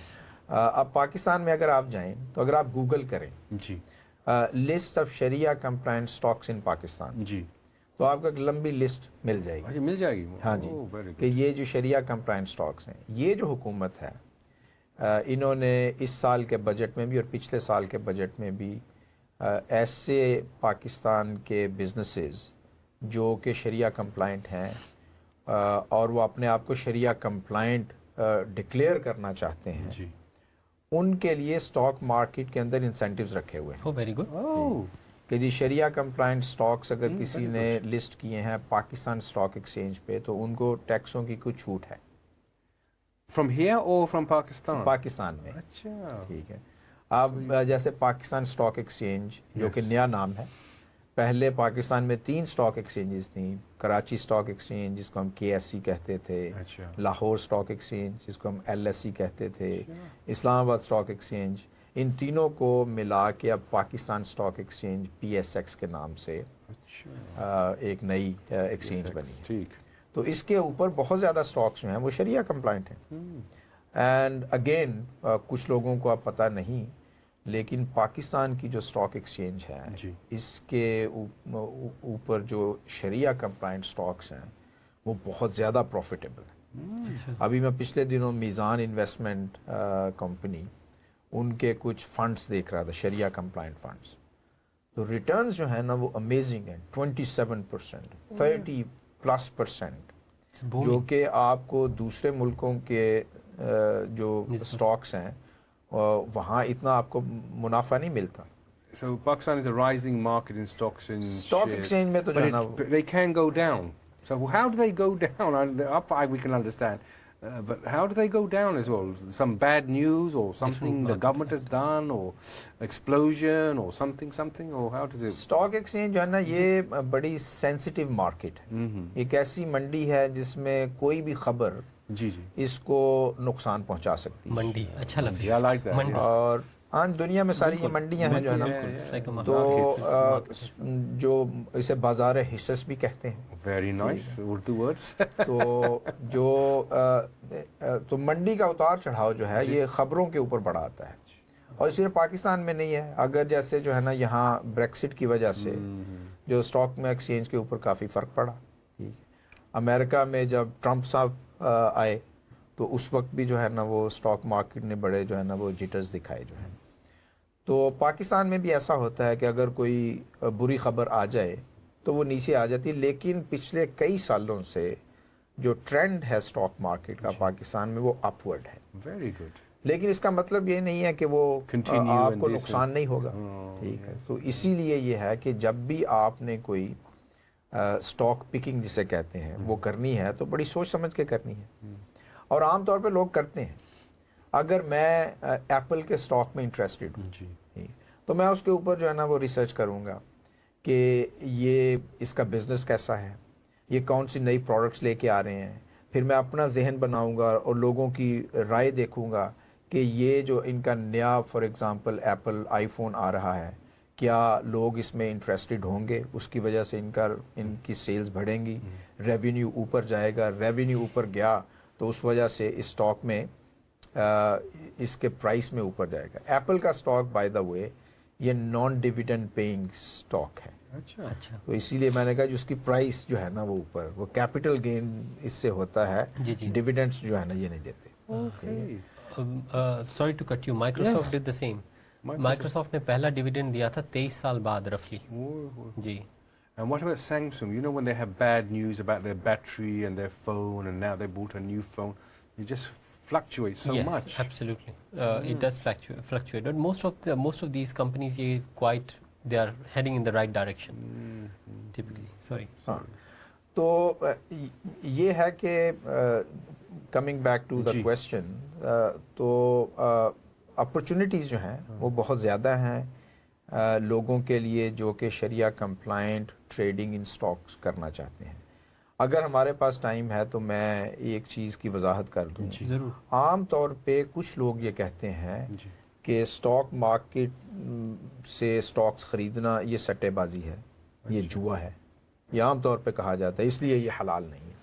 اب پاکستان میں اگر آپ جائیں تو اگر آپ گوگل کریں list of Shariah compliant stocks ان پاکستان، جی، تو آپ کو ایک لمبی لسٹ مل جائے گی. مل جائے گی. ہاں جی، کہ یہ جو شریعہ کمپلائنٹ اسٹاکس ہیں، یہ جو حکومت ہے انہوں نے اس سال کے بجٹ میں بھی اور پچھلے سال کے بجٹ میں بھی ایسے پاکستان کے بزنسز جو کہ شریعہ کمپلائنٹ ہیں اور وہ اپنے آپ کو شریعہ کمپلائنٹ ڈکلیئر کرنا چاہتے ہیں، جی، ان کے لیے اسٹاک مارکیٹ کے اندر انسینٹیوز رکھے ہوئے ہیں. Very good. کہ جی شریعہ کمپلائنٹ سٹاکس اگر کسی نے لسٹ کیے ہیں پاکستان سٹاک ایکسچینج پہ تو ان کو ٹیکسوں کی کچھ چھوٹ ہے. From here or from Pakistan? Pakistan میں. اچھا، ٹھیک ہے. اب جیسے پاکستان سٹاک ایکسچینج جو کہ نیا نام ہے، پہلے پاکستان میں 3 اسٹاک ایکسچینجز تھیں، کراچی اسٹاک ایکسچینج جس کو ہم KSE کہتے تھے، لاہور اسٹاک ایکسچینج جس کو ہم LSE کہتے تھے، اسلام آباد اسٹاک ایکسچینج، ان تینوں کو ملا کے اب پاکستان اسٹاک ایکسچینج PSX کے نام سے ایک نئی ایکسچینج بنی ہے۔ تو اس کے اوپر بہت زیادہ اسٹاکس جو ہیں وہ شریعہ کمپلائنٹ ہیں، اینڈ اگین کچھ لوگوں کو اب پتہ نہیں، لیکن پاکستان کی جو اسٹاک ایکسچینج ہے اس کے اوپر جو شریعہ کمپلائنٹ اسٹاکس ہیں وہ بہت زیادہ پروفیٹیبل ہیں۔ ابھی میں پچھلے دنوں میزان انویسٹمنٹ کمپنی ان کے کچھ فنڈز دیکھ رہا تھا، شریعہ کمپلائنٹ فنڈز، تو ریٹرنز جو ہیں نا وہ امیزنگ ہیں، 27%، 30+%، جو کہ آپ کو دوسرے ملکوں کے جو اسٹاکس ہیں وہاں اتنا آپ کو منافع نہیں ملتا۔ So Pakistan is a rising market in stocks and stock exchange میں تو جو ہے نا but they can go down. So how do they go down? Up we can understand, but how do they go down as well? Some bad news or something the government has done, or explosion or something, or how does it? Stock exchange جو ہے نا یہ بڑی sensitive market ہے، ایک ایسی منڈی ہے جس میں کوئی بھی خبر اس کو نقصان پہنچا سکتی ہے۔ منڈی اچھا لگتا ہے، اور آج دنیا میں ساری یہ منڈیاں ہیں جو ہے نا، تو جو اسے بازار حصص بھی کہتے ہیں۔ Very nice Urdu words. تو منڈی کا اتار چڑھاؤ جو ہے یہ خبروں کے اوپر بڑا آتا ہے، اور صرف پاکستان میں نہیں ہے، اگر جیسے جو ہے نا یہاں بریکسٹ کی وجہ سے جو اسٹاک میں ایکسچینج کے اوپر کافی فرق پڑا، امریکہ میں جب ٹرمپ صاحب آئے تو اس وقت بھی جو ہے نا وہ اسٹاک مارکیٹ نے بڑے جو ہے نا وہ جٹرز دکھائے جو ہے۔ تو پاکستان میں بھی ایسا ہوتا ہے کہ اگر کوئی بری خبر آ جائے تو وہ نیچے آ جاتی ہے، لیکن پچھلے کئی سالوں سے جو ٹرینڈ ہے اسٹاک مارکیٹ کا پاکستان میں وہ اپورڈ ہے۔ Very good. لیکن اس کا مطلب یہ نہیں ہے کہ وہ آپ کو نقصان نہیں ہوگا، ٹھیک ہے۔ تو اسی لیے یہ ہے کہ جب بھی آپ نے کوئی اسٹاک پکنگ جسے کہتے ہیں وہ کرنی ہے تو بڑی سوچ سمجھ کے کرنی ہے، اور عام طور پہ لوگ کرتے ہیں۔ اگر میں ایپل کے اسٹاک میں انٹرسٹڈ ہوں تو میں اس کے اوپر جو ہے نا وہ ریسرچ کروں گا کہ یہ اس کا بزنس کیسا ہے، یہ کون سی نئی پروڈکٹس لے کے آ رہے ہیں، پھر میں اپنا ذہن بناؤں گا اور لوگوں کی رائے دیکھوں گا کہ یہ جو ان کا نیا for example Apple iPhone آ رہا ہے، کیا لوگ اس میں انٹرسٹڈ ہوں گے، اس کی وجہ سے ان کی سیلز بڑھیں گی، ریونیو اوپر جائے گا، ریونیو اوپر گیا تو اس وجہ سے اس اسٹاک میں اس کے پرائس میں اوپر جائے گا۔ ایپل کا اسٹاک بائی دا وے یہ نان ڈیویڈنڈ پیئنگ اسٹاک ہے، اچھا، تو اسی لیے میں نے کہا جو اس کی پرائس جو ہے نا وہ اوپر، وہ کیپٹل گین اس سے ہوتا ہے، ڈیویڈنڈس جو ہے نا یہ نہیں دیتے۔ Sorry to cut you, Microsoft did the same. Microsoft نے پہلا ڈیویڈنڈ دیا تھا 23 سال بعد رفلی۔ جی۔ And what about Samsung? You know when they have bad news about their battery and their phone, and now they bought a new phone, it just fluctuates so much. Yes, absolutely. It does fluctuate. But most of these companies, they are heading in the right direction. Typically. Sorry. تو یہ ہے کہ coming back to the question, تو opportunities جو ہیں وہ بہت زیادہ ہیں لوگوں کے لیے جو کہ شریعہ کمپلائنٹ ٹریڈنگ ان سٹاکس کرنا چاہتے ہیں۔ اگر ہمارے پاس ٹائم ہے تو میں ایک چیز کی وضاحت کر دوں۔ ضرور۔ عام طور پہ کچھ لوگ یہ کہتے ہیں کہ اسٹاک مارکیٹ سے سٹاکس خریدنا یہ سٹے بازی ہے، یہ جوا ہے، یہ عام طور پہ کہا جاتا ہے، اس لیے یہ حلال نہیں ہے۔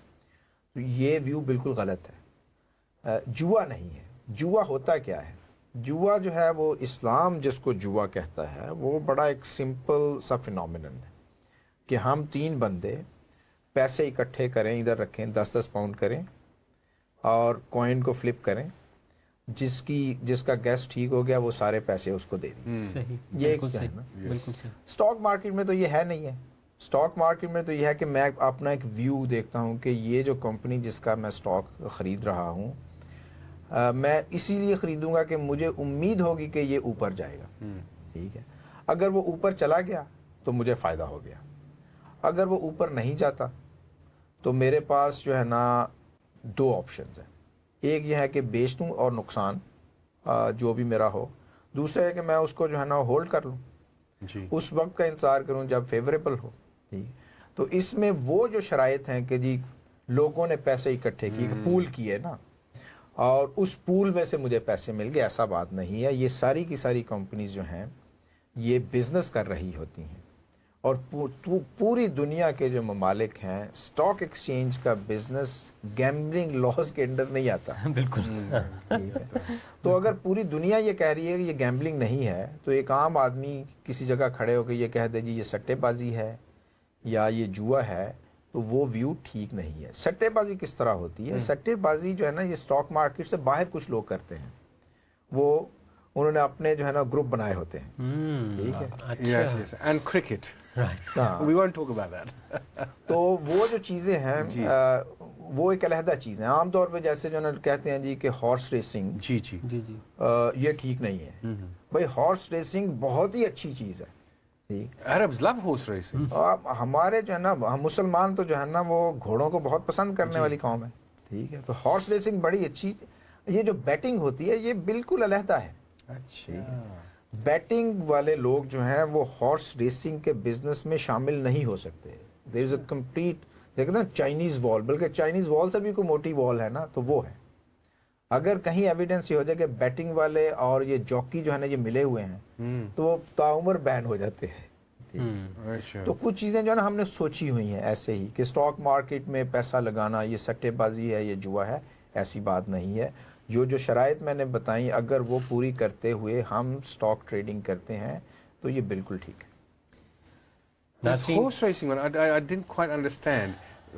تو یہ ویو بالکل غلط ہے، جوا نہیں ہے۔ جوا ہوتا کیا ہے؟ جوا جو ہے وہ اسلام جس کو جوا کہتا ہے وہ بڑا ایک سمپل سا فینومینن ہے کہ ہم 3 بندے پیسے اکٹھے کریں، ادھر رکھیں، 10-10 پاؤنڈ کریں اور کوائن کو فلپ کریں، جس کا گیس ٹھیک ہو گیا وہ سارے پیسے اس کو دے دیں۔ یہ ایک ہے نا۔ بالکل صحیح۔ اسٹاک مارکیٹ میں تو یہ ہے نہیں ہے۔ اسٹاک مارکیٹ میں تو یہ ہے کہ میں اپنا ایک ویو دیکھتا ہوں کہ یہ جو کمپنی جس کا میں اسٹاک خرید رہا ہوں میں اسی لیے خریدوں گا کہ مجھے امید ہوگی کہ یہ اوپر جائے گا، ٹھیک ہے۔ اگر وہ اوپر چلا گیا تو مجھے فائدہ ہو گیا، اگر وہ اوپر نہیں جاتا تو میرے پاس جو ہے نا 2 آپشنز ہیں، ایک یہ ہے کہ بیچ دوں اور نقصان جو بھی میرا ہو، دوسرا ہے کہ میں اس کو جو ہے نا ہولڈ کر لوں اس وقت کا انتظار کروں جب فیوریبل ہو. تو اس میں وہ جو شرائط ہیں کہ جی لوگوں نے پیسے اکٹھے کیے، پول کیے نا، اور اس پول میں سے مجھے پیسے مل گئے، ایسا بات نہیں ہے. یہ ساری کی ساری کمپنیز جو ہیں یہ بزنس کر رہی ہوتی ہیں، اور پوری دنیا کے جو ممالک ہیں اسٹاک ایکسچینج کا بزنس گیمبلنگ لاز کے انڈر نہیں آتا. بالکل. تو اگر پوری دنیا یہ کہہ رہی ہے کہ یہ گیمبلنگ نہیں ہے، تو ایک عام آدمی کسی جگہ کھڑے ہو کے یہ کہہ دے جی یہ سٹے بازی ہے یا یہ جوا ہے، تو وہ ویو ٹھیک نہیں ہے. سٹے بازی کس طرح ہوتی ہے؟ سٹے بازی جو ہے نا یہ اسٹاک مارکیٹ سے باہر کچھ لوگ کرتے ہیں، وہ انہوں نے اپنے جو ہے نا گروپ بنائے ہوتے ہیں. ٹھیک ہے. And cricket we want talk about that. تو وہ جو چیزیں ہیں وہ ایک علیحدہ چیز ہے. عام طور پہ جیسے جو کہتے ہیں جی کہ ہارس ریسنگ، جی جی جی جی یہ ٹھیک نہیں ہے. بھائی ہارس ریسنگ بہت ہی اچھی چیز ہے. Arabs love horse racing. ہمارے جو ہے نا ہم مسلمان تو جو ہے نا وہ گھوڑوں کو بہت پسند کرنے والی قوم ہے. ٹھیک ہے. تو ہارس ریسنگ بڑی اچھی. یہ جو بیٹنگ ہوتی ہے یہ بالکل علیحدہ ہے. اچھا. بیٹنگ والے لوگ جو ہیں وہ ہارس ریسنگ کے بزنس میں شامل نہیں ہو سکتے. دیر از اے کمپلیٹ دیکھیں نا چائنیز وال، بلکہ چائنیز وال سے بھی کوئی موٹی وال ہے نا تو وہ ہے. اگر کہیں ایویڈنس یہ ہو جائے کہ بیٹنگ والے اور یہ جاکی جو ہے نا یہ ملے ہوئے ہیں تو وہ تاعمر بین ہو جاتے ہیں. تو کچھ چیزیں جو ہے نا ہم نے سوچی ہوئی ہیں ایسے ہی کہ اسٹاک مارکیٹ میں پیسہ لگانا یہ سٹے بازی ہے، یہ جوا ہے، ایسی بات نہیں ہے. جو شرائط میں نے بتائیں اگر وہ پوری کرتے ہوئے ہم اسٹاک ٹریڈنگ کرتے ہیں تو یہ بالکل ٹھیک ہے. Horse racing, I didn't quite understand.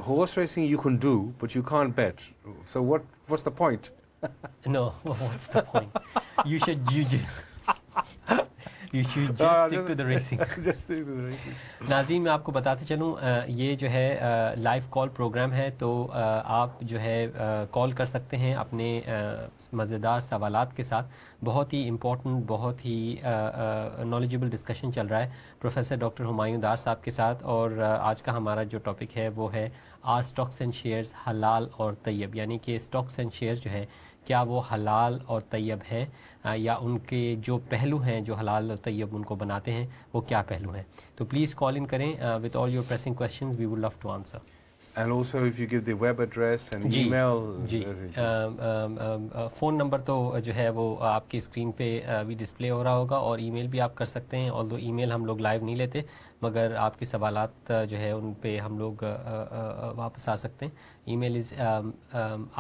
Horse racing you can do, but you can't bet. So what's the point? No, what's the point? You should just stick to the racing. Just stick to the racing. ناظرین میں آپ کو بتاتے چلوں یہ جو ہے live کال programme ہے، تو آپ جو ہے کال کر سکتے ہیں اپنے مزیدار سوالات کے ساتھ. بہت ہی امپورٹنٹ، بہت ہی نالجبل ڈسکشن چل رہا ہے پروفیسر ڈاکٹر ہمایوں دار صاحب کے ساتھ. اور آج کا ہمارا جو ٹاپک ہے وہ ہے آر اسٹاکس اینڈ شیئرز حلال اور طیب، یعنی کہ اسٹاکس اینڈ شیئرز جو ہے کیا وہ حلال اور طیب ہیں، یا ان کے جو پہلو ہیں جو حلال اور طیب ان کو بناتے ہیں وہ کیا پہلو ہیں. تو پلیز کال ان کریں with all your pressing questions, we would love to answer. And also if you give the web address and email. جی فون نمبر تو جو ہے وہ آپ کی اسکرین پہ بھی ڈسپلے ہو رہا ہوگا، اور ای میل بھی آپ کر سکتے ہیں. آلدو ای میل ہم لوگ لائیو نہیں لیتے، مگر آپ کے سوالات جو ہے ان پہ ہم لوگ واپس آ سکتے ہیں. ای میل از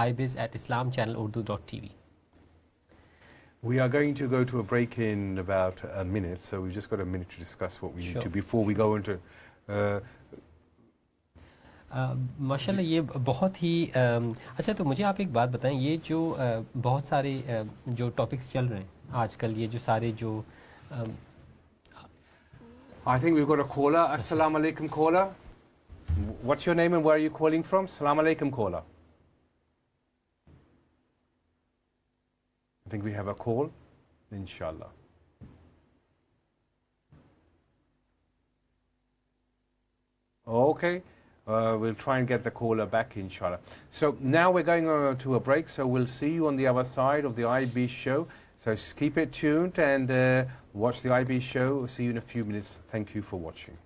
ibiz@islamchannelurdu.tv. We are going to go to a break in about a minute, so we've just got a minute to discuss what we need to before we go into ماشاء اللہ یہ بہت ہی اچھا. تو مجھے آپ ایک بات بتائیں، یہ جو بہت سارے جو ٹاپکس چل رہے ہیں آج کل، یہ جو سارے جو I think we've got a caller. Assalamu alaikum caller. What's your name and where are you calling from? Assalamu alaikum caller. I think we have a call, inshallah. Okay. We'll try and get the caller back, inshallah. So now we're going to a break, so we'll see you on the other side of the IB show. So keep it tuned and watch the IB show. We'll see you in a few minutes. Thank you for watching.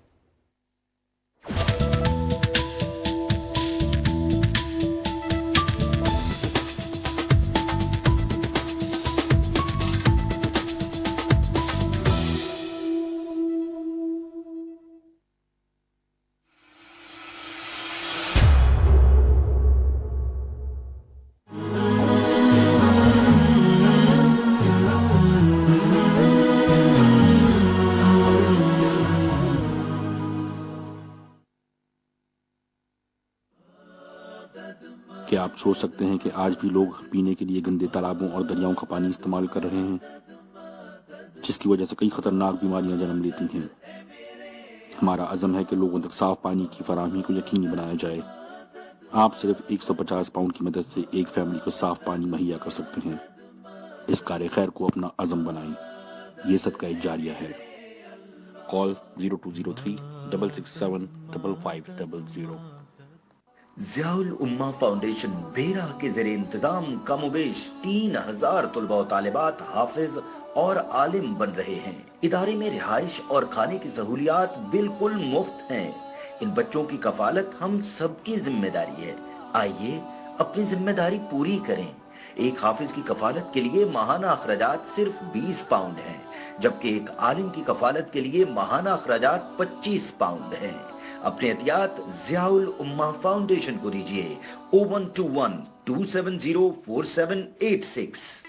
کیا آپ سوچ سکتے ہیں کہ آج بھی لوگ پینے کے لیے گندے تالابوں اور دریاؤں کا پانی استعمال کر رہے ہیں، جس کی وجہ سے کئی خطرناک بیماریاں جنم لیتی ہیں؟ ہمارا عزم ہے کہ لوگوں تک صاف پانی کی فراہمی کو یقینی بنایا جائے. آپ صرف 150 پاؤنڈ کی مدد سے ایک فیملی کو صاف پانی مہیا کر سکتے ہیں. اس کار خیر کو اپنا عزم بنائیں. یہ صدقہ جاریہ ہے. کال 0203 667 5500. ضیاء الامہ فاؤنڈیشن بیرا کے زیر انتظام کم و بیش 3000 طلبہ و طالبات حافظ اور عالم بن رہے ہیں۔ ادارے میں رہائش اور کھانے کی سہولیات بالکل مفت ہیں۔ ان بچوں کی کفالت ہم سب کی ذمہ داری ہے۔ آئیے اپنی ذمہ داری پوری کریں۔ ایک حافظ کی کفالت کے لیے ماہانہ اخراجات صرف 20 پاؤنڈ ہیں، جبکہ ایک عالم کی کفالت کے لیے ماہانہ اخراجات 25 پاؤنڈ ہیں۔ اپنے عطیات ضیاء الامہ فاؤنڈیشن کو دیجیے 0121-270-4786۔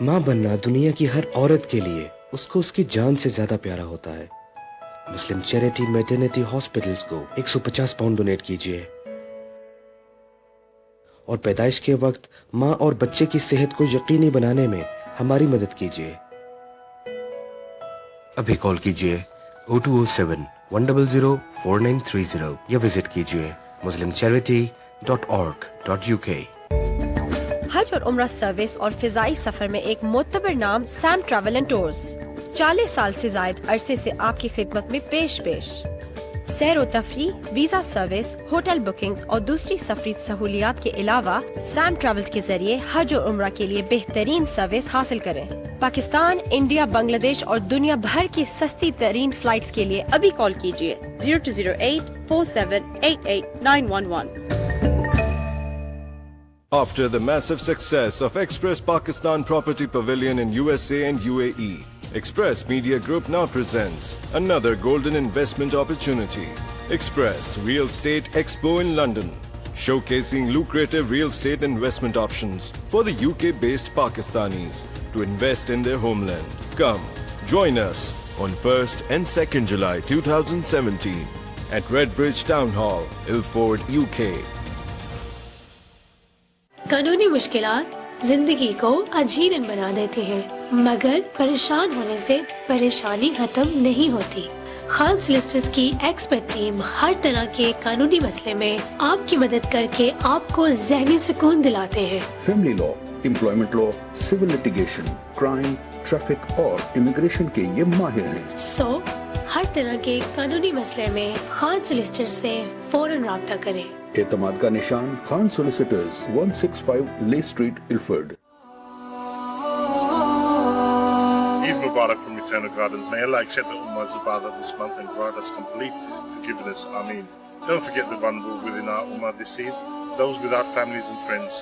ماں بننا دنیا کی ہر عورت کے لیے اس کو اس کی جان سے زیادہ پیارا ہوتا ہے۔ مسلم چیریٹی میٹرنیٹی ہاسپٹلز کو 150 پاؤنڈ ڈونیٹ کیجیے اور پیدائش کے وقت ماں اور بچے کی صحت کو یقینی بنانے میں ہماری مدد کیجیے۔ ابھی کال کیجیے 0207-100-4930 یا وزٹ کیجیے muslimcharity.org.uk۔ حج اور عمرہ سروس اور فضائی سفر میں ایک معتبر نام سام ٹریول اینڈ ٹورز 40 سال سے زائد عرصے سے آپ کی خدمت میں پیش سیر و تفریح، ویزا سروس، ہوٹل بکنگز اور دوسری سفری سہولیات کے علاوہ سام ٹریولز کے ذریعے حج اور عمرہ کے لیے بہترین سروس حاصل کریں۔ پاکستان، انڈیا، بنگلہ دیش اور دنیا بھر کی سستی ترین فلائٹس کے لیے ابھی کال کیجیے 0208-4788-911۔ After the massive success of Express Pakistan Property Pavilion in USA and UAE, Express Media Group now presents another golden investment opportunity. Express Real Estate Expo in London, showcasing lucrative real estate investment options for the UK-based Pakistanis to invest in their homeland. Come, join us on 1st and 2nd July 2017 at Redbridge Town Hall, Ilford, UK. قانونی مشکلات زندگی کو اجیرن بنا دیتے ہیں، مگر پریشان ہونے سے پریشانی ختم نہیں ہوتی۔ خان سلیسٹرز کی ایکسپرٹ ٹیم ہر طرح کے قانونی مسئلے میں آپ کی مدد کر کے آپ کو ذہنی سکون دلاتے ہیں۔ فیملی لا، امپلائمنٹ لا، سول لٹیگیشن، کرائم، ٹریفک اور امیگریشن کے یہ ماہر ہیں۔ ہر طرح کے قانونی مسئلے میں خان سلیسٹر سے فوراً رابطہ کریں۔ اعتماد کا نشان، Khan solicitors, 165 Ley Street, Ilford. Eid Mubarak from Eternal Gardens. May Allah accept the Ummah's ibadah this month and grant us complete forgiveness. Ameen. Don't forget the vulnerable within our Ummah this Eid, those without families and friends.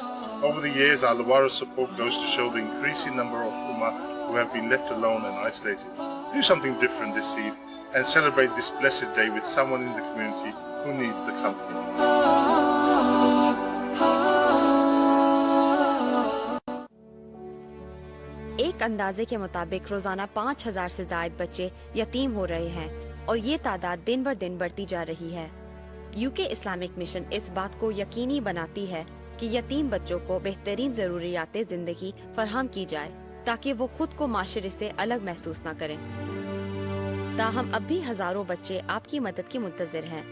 Over the years, our Lawara support goes to show the increasing number of Ummah who have been left alone and isolated. Do something different this Eid and celebrate this blessed day with someone in the community who needs the company. ایک اندازے کے مطابق روزانہ 5000 سے زائد بچے یتیم ہو رہے ہیں اور یہ تعداد دن بر دن بڑھتی جا رہی ہے۔ UK اسلامک مشن اس بات کو یقینی بناتی ہے کہ یتیم بچوں کو بہترین ضروریات زندگی فراہم کی جائے تاکہ وہ خود کو معاشرے سے الگ محسوس نہ کریں۔ تاہم اب بھی ہزاروں بچے آپ کی مدد کی منتظر ہیں۔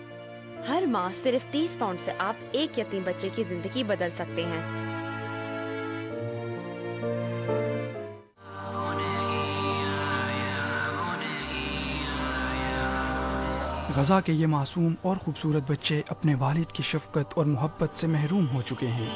ہر ماہ صرف 30 پاؤنڈ سے آپ ایک یتیم بچے کی زندگی بدل سکتے ہیں۔ غزہ کے یہ معصوم اور خوبصورت بچے اپنے والد کی شفقت اور محبت سے محروم ہو چکے ہیں۔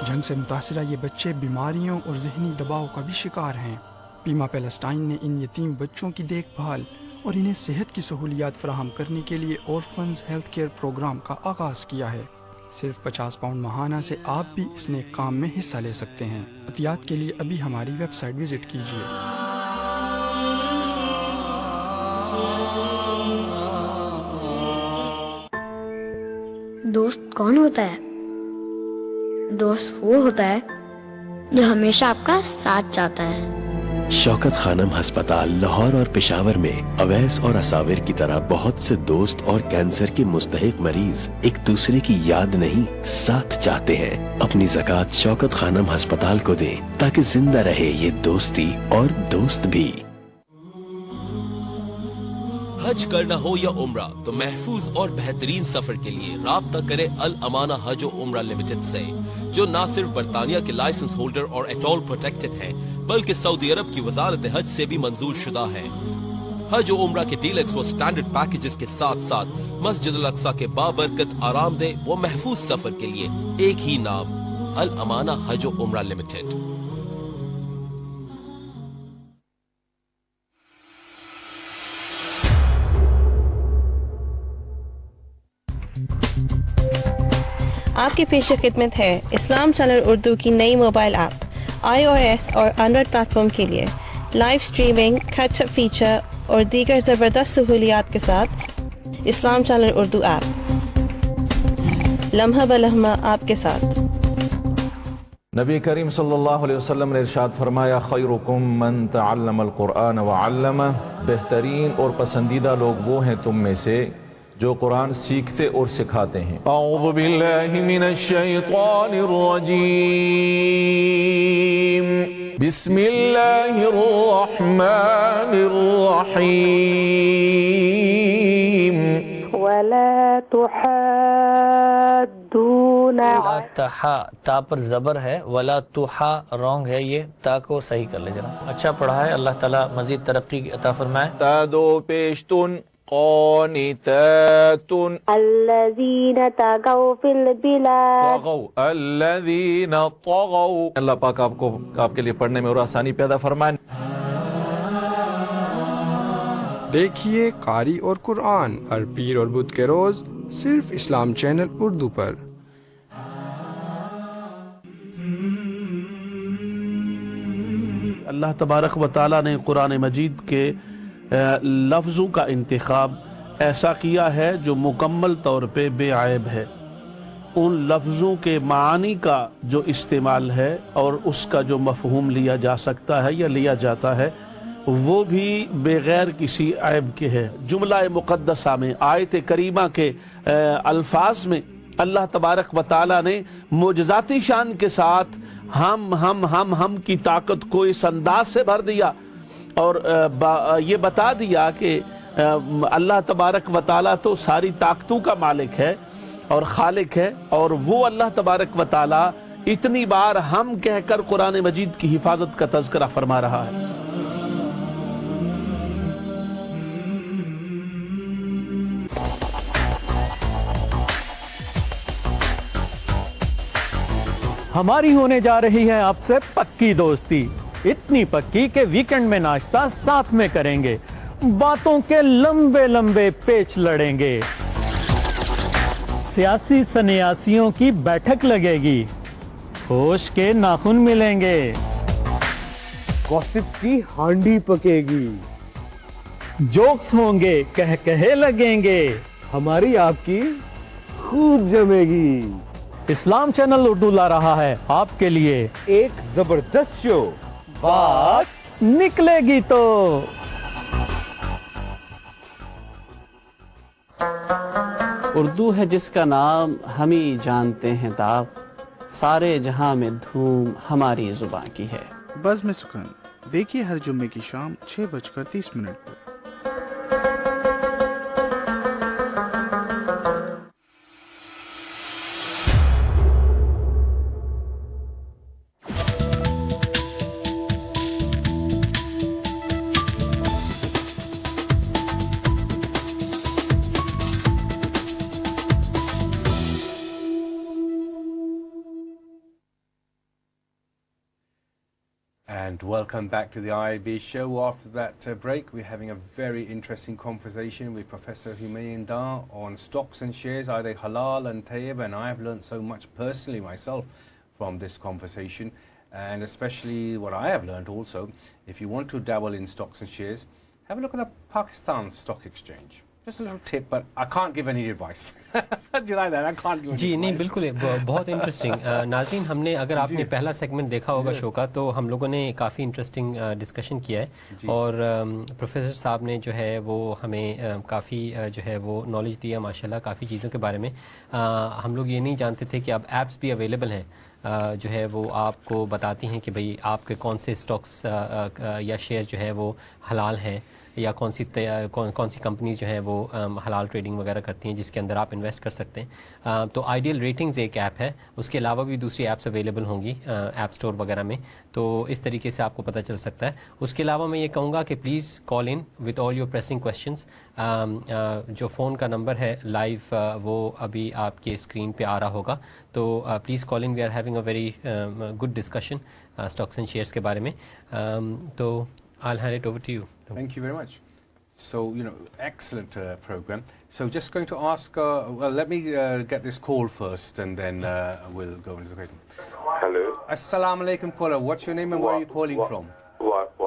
جنگ سے متاثرہ یہ بچے بیماریوں اور ذہنی دباؤ کا بھی شکار ہیں۔ پیما پیلسٹائن نے ان یتیم بچوں کی دیکھ بھال اور انہیں صحت کی سہولیات فراہم کرنے کے لیے اورفنز ہیلتھ کیئر پروگرام کا آغاز کیا ہے۔ صرف 50 پاؤنڈ ماہانہ سے آپ بھی اس نیک کام میں حصہ لے سکتے ہیں۔ عطیات کے لیے ابھی ہماری ویب سائٹ وزٹ کیجیے۔ دوست کون ہوتا ہے؟ دوست وہ ہوتا ہے جو ہمیشہ آپ کا ساتھ چاہتا ہے۔ شوکت خانم ہسپتال لاہور اور پشاور میں اویس اور اساور کی طرح بہت سے دوست اور کینسر کے مستحق مریض ایک دوسرے کی یاد نہیں ساتھ چاہتے ہیں۔ اپنی زکوٰۃ شوکت خانم ہسپتال کو دیں تاکہ زندہ رہے یہ دوستی اور دوست بھی۔ حج کرنا ہو یا عمرہ تو محفوظ اور بہترین سفر کے لیے رابطہ کرے الامانہ حج و عمرہ لمیٹڈ سے، جو نہ صرف برطانیہ کے لائسنس ہولڈر اور ایٹول پروٹیکٹڈ ہے بلکہ سعودی عرب کی وزارت حج سے بھی منظور شدہ ہے۔ حج و عمرہ کے ڈیلکس و سٹینڈرڈ پیکیجز کے ساتھ ساتھ مسجد الاقصی کے بابرکت آرام دہ و محفوظ سفر کے لیے ایک ہی نام، الامانہ حج و عمرہ لمیٹڈ۔ آپ کی پیش خدمت ہے اسلام چینل اردو کی نئی موبائل ایپ iOS اور اینڈرائڈ پلیٹ فارم کے لیے live streaming, catch up feature اور دیگر زبردست سہولیات کے ساتھ اسلام چینل اردو ایپ لمحہ بلمحہ آپ کے ساتھ۔ نبی کریم صلی اللہ علیہ وسلم نے ارشاد فرمایا، خیرکم من تعلم القرآن وعلمہ، بہترین اور پسندیدہ لوگ وہ ہیں تم میں سے جو قرآن سیکھتے اور سکھاتے ہیں۔ اعوذ باللہ من الشیطان الرجیم، بسم اللہ الرحمن الرحیم۔ ولا تحادون، تا پر زبر ہے، ولا تحا رونگ ہے، یہ تا کو صحیح کر لے جناب۔ اچھا پڑھا ہے، اللہ تعالیٰ مزید ترقی کی عطا فرمائے۔ تا دو پیشتن قانتات الذین طغوا فی البلاد، طغوا الذین طغوا، اللہ پاک آپ کے لیے پڑھنے میں اور آسانی پیدا فرمائے۔ دیکھیے قاری اور قرآن ہر پیر اور بدھ کے روز صرف اسلام چینل اردو پر۔ اللہ تبارک و تعالیٰ نے قرآن مجید کے لفظوں کا انتخاب ایسا کیا ہے جو مکمل طور پہ بے عیب ہے۔ ان لفظوں کے معانی کا جو استعمال ہے اور اس کا جو مفہوم لیا جا سکتا ہے یا لیا جاتا ہے وہ بھی بغیر کسی عیب کے ہے۔ جملہ مقدسہ میں، آیت کریمہ کے الفاظ میں اللہ تبارک و تعالیٰ نے معجزاتی شان کے ساتھ ہم کی طاقت کو اس انداز سے بھر دیا اور یہ بتا دیا کہ اللہ تبارک و تعالیٰ تو ساری طاقتوں کا مالک ہے اور خالق ہے، اور وہ اللہ تبارک و تعالیٰ اتنی بار ہم کہہ کر قرآن مجید کی حفاظت کا تذکرہ فرما رہا ہے۔ ہماری ہونے جا رہی ہے آپ سے پکی دوستی، اتنی پکی کہ ویکنڈ میں ناشتہ ساتھ میں کریں گے، باتوں کے لمبے لمبے پیچ لڑیں گے، سیاسی سنیاسیوں کی بیٹھک لگے گی، ہوش کے ناخن ملیں گے، گوسپس کی ہانڈی پکے گی، جوکس ہوں گے، کہے لگیں گے، ہماری آپ کی خوب جمے گی۔ اسلام چینل اردو لا رہا ہے آپ کے لیے ایک زبردست شو، بات نکلے گی تو۔ اردو ہے جس کا نام ہم ہی جانتے ہیں داغ، سارے جہاں میں دھوم ہماری زباں کی ہے۔ بزم سخن دیکھیے ہر جمعے کی شام 6:30 پر۔ And welcome back to the IAB show. After that break, we're having a very interesting conversation with Professor Humayun Dar on stocks and shares. Are they halal and tayyib? And I have learned so much personally myself from this conversation. And especially what I have learned also, if you want to dabble in stocks and shares, have a look at the Pakistan Stock Exchange. Just a little tip, but I can't give any advice. Do you like that? I can't give any جی نہیں advice. بالکل بہت interesting ناظرین، ہم نے اگر آپ نے پہلا سیگمنٹ دیکھا ہوگا شو کا تو ہم لوگوں نے کافی انٹرسٹنگ ڈسکشن کیا ہے اور پروفیسر صاحب نے جو ہے وہ ہمیں کافی جو ہے وہ نالج دیا ماشاءاللہ کافی چیزوں کے بارے میں۔ ہم لوگ یہ نہیں جانتے تھے کہ اب ایپس بھی اویلیبل ہیں جو ہے وہ آپ کو بتاتی ہیں کہ بھئی آپ کے کون سے اسٹاکس یا شیئر جو ہے وہ حلال ہیں یا کون سی کمپنیز جو ہیں وہ حلال ٹریڈنگ وغیرہ کرتی ہیں جس کے اندر آپ انویسٹ کر سکتے ہیں. تو آئیڈیل ریٹنگز ایک ایپ ہے, اس کے علاوہ بھی دوسری ایپس اویلیبل ہوں گی ایپ اسٹور وغیرہ میں, تو اس طریقے سے آپ کو پتہ چل سکتا ہے. اس کے علاوہ میں یہ کہوں گا کہ please call in with all your pressing questions. جو فون کا نمبر ہے لائیو وہ ابھی آپ کے اسکرین پہ آ رہا ہوگا, تو please call in. We are having a very good discussion stocks and shares کے بارے میں. تو I'll hand it over to you. Thank you very much. So, excellent program. So just going to ask, well, let me get this call first and then we'll go into the question. Hello. Assalamu alaikum caller. What's your name and where are you calling from? Wa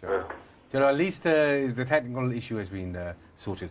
Sure. So at least the technical issue has been sorted.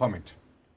comment?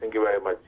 Thank you very much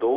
2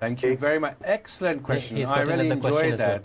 Thank you very much. Excellent question. I really enjoyed that.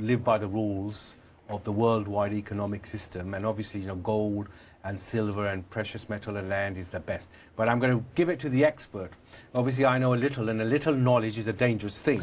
live by the rules of the worldwide economic system, and obviously gold and silver and precious metal and land is the best, but I'm going to give it to the expert. Obviously I know a little and a little knowledge is a dangerous thing.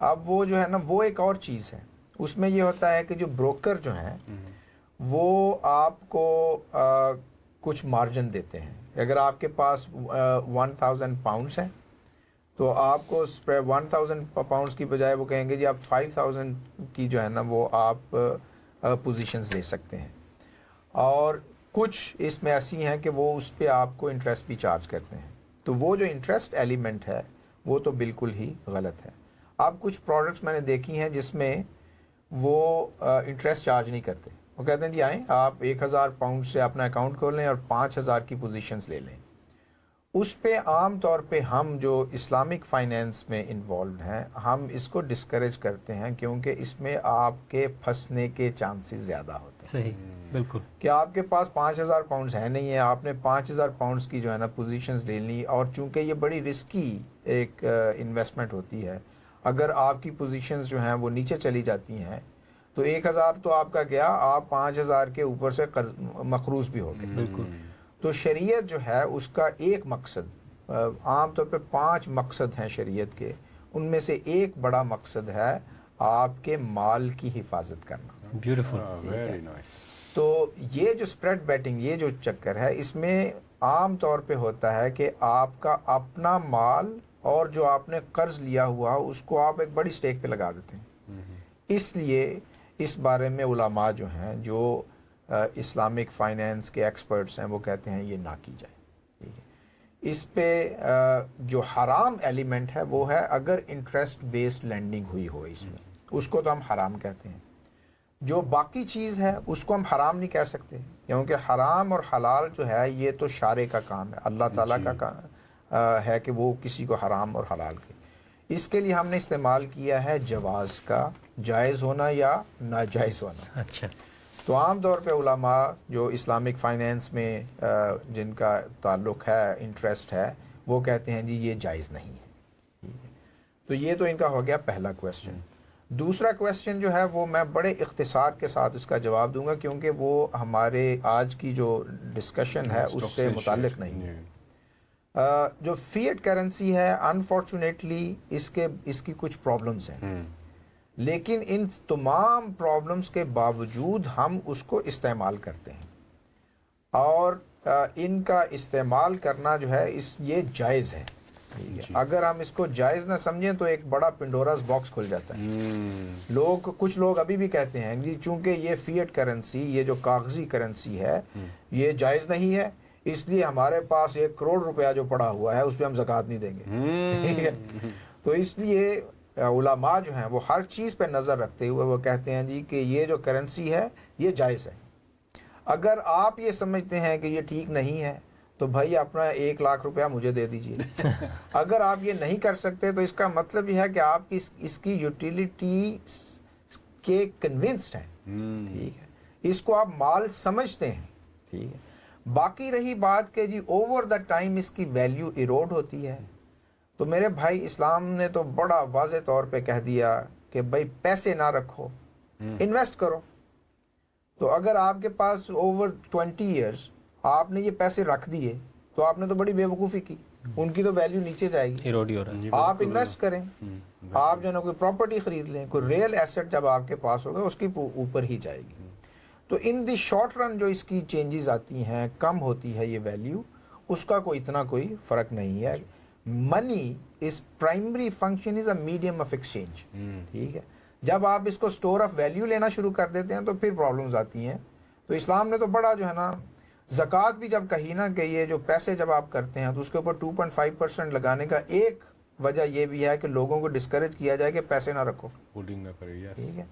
اب وہ جو ہے نا وہ ایک اور چیز ہے. اس میں یہ ہوتا ہے کہ جو بروکر جو ہیں وہ آپ کو کچھ مارجن دیتے ہیں. اگر آپ کے پاس 1000 پاؤنڈس ہیں تو آپ کو 1000 پاؤنڈس کی بجائے وہ کہیں گے جی آپ 5000 کی جو ہے نا وہ آپ پوزیشنز لے سکتے ہیں. اور کچھ اس میں ایسی ہیں کہ وہ اس پہ آپ کو انٹرسٹ بھی چارج کرتے ہیں. تو وہ جو انٹرسٹ ایلیمنٹ ہے وہ تو بالکل ہی غلط ہے. اب کچھ پروڈکٹس میں نے دیکھی ہیں جس میں وہ انٹرسٹ چارج نہیں کرتے. وہ کہتے ہیں جی آئیں آپ 1000 پاؤنڈ سے اپنا اکاؤنٹ کھول لیں اور 5000 کی پوزیشنز لے لیں. اس پہ عام طور پہ ہم جو اسلامک فائنینس میں انوالوڈ ہیں ہم اس کو ڈسکریج کرتے ہیں کیونکہ اس میں آپ کے پھنسنے کے چانسز زیادہ ہوتے ہیں. صحیح بالکل. کہ آپ کے پاس 5000 پاؤنڈز ہے نہیں ہے, آپ نے 5000 پاؤنڈز کی جو ہے نا پوزیشنز لے لی, اور چونکہ یہ بڑی رسکی ایک انویسٹمنٹ ہوتی ہے, اگر آپ کی پوزیشنز جو ہیں وہ نیچے چلی جاتی ہیں تو 1000 تو آپ کا گیا, آپ 5000 کے اوپر سے مقروض بھی ہو گئے. بالکل. تو شریعت جو ہے اس کا ایک مقصد, عام طور پہ 5 مقصد ہیں شریعت کے, ان میں سے ایک بڑا مقصد ہے آپ کے مال کی حفاظت کرنا. بیوٹیفل. Very nice. تو یہ جو اسپریڈ بیٹنگ یہ جو چکر ہے اس میں عام طور پہ ہوتا ہے کہ آپ کا اپنا مال اور جو آپ نے قرض لیا ہوا اس کو آپ ایک بڑی سٹیک پہ لگا دیتے ہیں. اس لیے اس بارے میں علماء جو ہیں جو اسلامک فائنینس کے ایکسپرٹس ہیں وہ کہتے ہیں یہ نہ کی جائے. ٹھیک ہے. اس پہ جو حرام ایلیمنٹ ہے وہ ہے اگر انٹرسٹ بیسڈ لینڈنگ ہوئی ہو, اس میں اس کو تو ہم حرام کہتے ہیں. جو باقی چیز ہے اس کو ہم حرام نہیں کہہ سکتے کیونکہ حرام اور حلال جو ہے یہ تو شارع کا کام ہے, اللہ تعالیٰ کا کام ہے کہ وہ کسی کو حرام اور حلال کے. اس کے لیے ہم نے استعمال کیا ہے جواز کا, جائز ہونا یا ناجائز ہونا. اچھا. تو عام طور پہ علماء جو اسلامک فائنینس میں جن کا تعلق ہے, انٹرسٹ ہے, وہ کہتے ہیں جی یہ جائز نہیں ہے. تو یہ تو ان کا ہو گیا پہلا کویسچن. دوسرا کویسچن جو ہے وہ میں بڑے اختصار کے ساتھ اس کا جواب دوں گا کیونکہ وہ ہمارے آج کی جو ڈسکشن ہے اس سے متعلق نہیں ہے. جو فیٹ کرنسی ہے انفارچونیٹلی اس کی کچھ پرابلمز ہیں, لیکن ان تمام پرابلمز کے باوجود ہم اس کو استعمال کرتے ہیں, اور ان کا استعمال کرنا جو ہے یہ جائز ہے. اگر ہم اس کو جائز نہ سمجھیں تو ایک بڑا پنڈوراز باکس کھل جاتا ہے. کچھ لوگ ابھی بھی کہتے ہیں جی چونکہ یہ فیٹ کرنسی, یہ جو کاغذی کرنسی ہے یہ جائز نہیں ہے, اس لیے ہمارے پاس 1 کروڑ روپیہ جو پڑا ہوا ہے اس پہ ہم زکوٰۃ نہیں دیں گے. ٹھیک ہے. تو اس لیے علماء جو ہیں وہ ہر چیز پہ نظر رکھتے ہوئے وہ کہتے ہیں جی کہ یہ جو کرنسی ہے یہ جائز ہے. اگر آپ یہ سمجھتے ہیں کہ یہ ٹھیک نہیں ہے تو بھائی اپنا 1 لاکھ روپیہ مجھے دے دیجیے. اگر آپ یہ نہیں کر سکتے تو اس کا مطلب یہ ہے کہ آپ اس کی یوٹیلیٹی کے کنونسڈ ہیں. ٹھیک ہے. اس کو آپ مال سمجھتے ہیں. ٹھیک ہے. باقی رہی بات کہ جی اوور دا ٹائم اس کی ویلیو ایروڈ ہوتی ہے, تو میرے بھائی اسلام نے تو بڑا واضح طور پہ کہہ دیا کہ بھائی پیسے نہ رکھو, انویسٹ کرو. تو اگر آپ کے پاس اوور 20 ایئرز آپ نے یہ پیسے رکھ دیے تو آپ نے تو بڑی بے وقوفی کی, ان کی تو ویلیو نیچے جائے گی. آپ انویسٹ کریں, آپ جو ہے نا کوئی پراپرٹی خرید لیں, کوئی ریئل ایسٹ جب آپ کے پاس ہوگا اس کی اوپر ہی جائے گی. تو ان دی شارٹ رن جو اس کی چینجز آتی ہیں, کم ہوتی ہے یہ ویلیو, اس کا اتنا کوئی فرق نہیں ہے. Money is primary function is a medium of exchange. ٹھیک ہے. جب آپ اس کو اسٹور آف ویلیو لینا شروع کر دیتے ہیں تو پھر پرابلمز آتی ہیں. تو اسلام نے تو بڑا جو ہے نا, زکوٰۃ بھی جب کہی نا کہ یہ جو پیسے جب آپ کرتے ہیں تو اس کے اوپر 2.5% لگانے کا ایک وجہ یہ بھی ہے کہ لوگوں کو ڈسکریج کیا جائے کہ پیسے نہ رکھو, ہولڈنگ نہ کرے. ٹھیک ہے.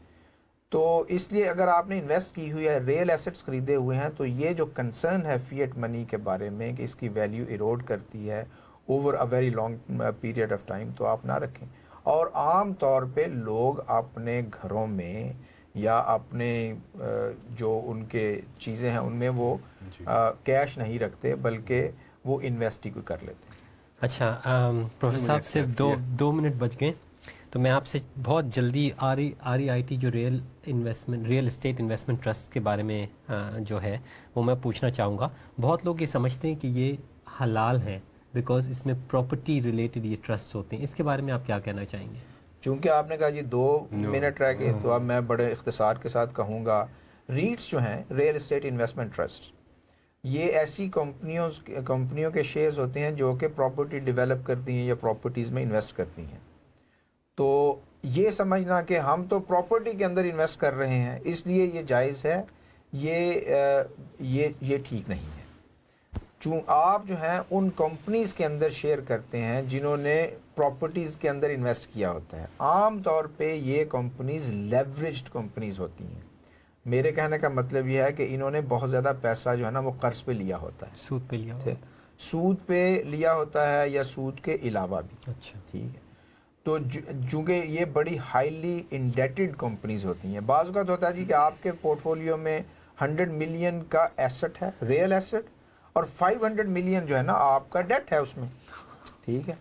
تو اس لیے اگر آپ نے انویسٹ کی ہوئی ہے, ریئل ایسٹس خریدے ہوئے ہیں, تو یہ جو کنسرن ہے فیٹ منی کے بارے میں کہ اس کی ویلیو ایروڈ کرتی ہے over a very long period of time, تو آپ نہ رکھیں. اور عام طور پہ لوگ اپنے گھروں میں یا اپنے جو ان کے چیزیں ہیں ان میں وہ کیش نہیں رکھتے بلکہ وہ انویسٹ ہی کر لیتے ہیں. اچھا پروفیسر صاحب صرف 2 منٹ بچ گئے, تو میں آپ سے بہت جلدی REIT جو ریئل اسٹیٹ انویسٹمنٹ ٹرسٹ کے بارے میں جو ہے وہ میں پوچھنا چاہوں گا. بہت لوگ یہ سمجھتے ہیں کہ یہ حلال ہے بیکاز اس میں پراپرٹی ریلیٹڈ یہ ٹرسٹ ہوتے ہیں, اس کے بارے میں آپ کیا کہنا چاہیں گے؟ چونکہ آپ نے کہا جی 2 منٹ رہ گئے تو اب میں بڑے اختصار کے ساتھ کہوں گا. ریٹس جو ہیں ریئل اسٹیٹ انویسٹمنٹ ٹرسٹ, یہ ایسی کمپنیوں کے شیئرز ہوتے ہیں جو کہ پراپرٹی ڈیولپ کرتی ہیں یا پراپرٹیز میں انویسٹ کرتی ہیں. تو یہ سمجھنا کہ ہم تو پراپرٹی کے اندر انویسٹ کر رہے ہیں اس لیے یہ جائز ہے, یہ ٹھیک نہیں ہے. چون آپ جو ہیں ان کمپنیز کے اندر شیئر کرتے ہیں جنہوں نے پراپرٹیز کے اندر انویسٹ کیا ہوتا ہے. عام طور پہ یہ کمپنیز لیوریجڈ کمپنیز ہوتی ہیں. میرے کہنے کا مطلب یہ ہے کہ انہوں نے بہت زیادہ پیسہ جو ہے نا وہ قرض پہ لیا ہوتا ہے, سود پہ لیا ہوتا ہے یا سود کے علاوہ بھی. اچھا ٹھیک ہے. تو چونکہ یہ بڑی ہائیلی انڈیٹڈ کمپنیز ہوتی ہیں. بعض اوقات ہوتا ہے جی کہ آپ کے پورٹ فولیو میں 100 ملین کا ایسٹ ہے, ریئل ایسٹ, اور 500 ملین جو ہے نا آپ کا ڈیٹ ہے اس میں. ٹھیک ہے.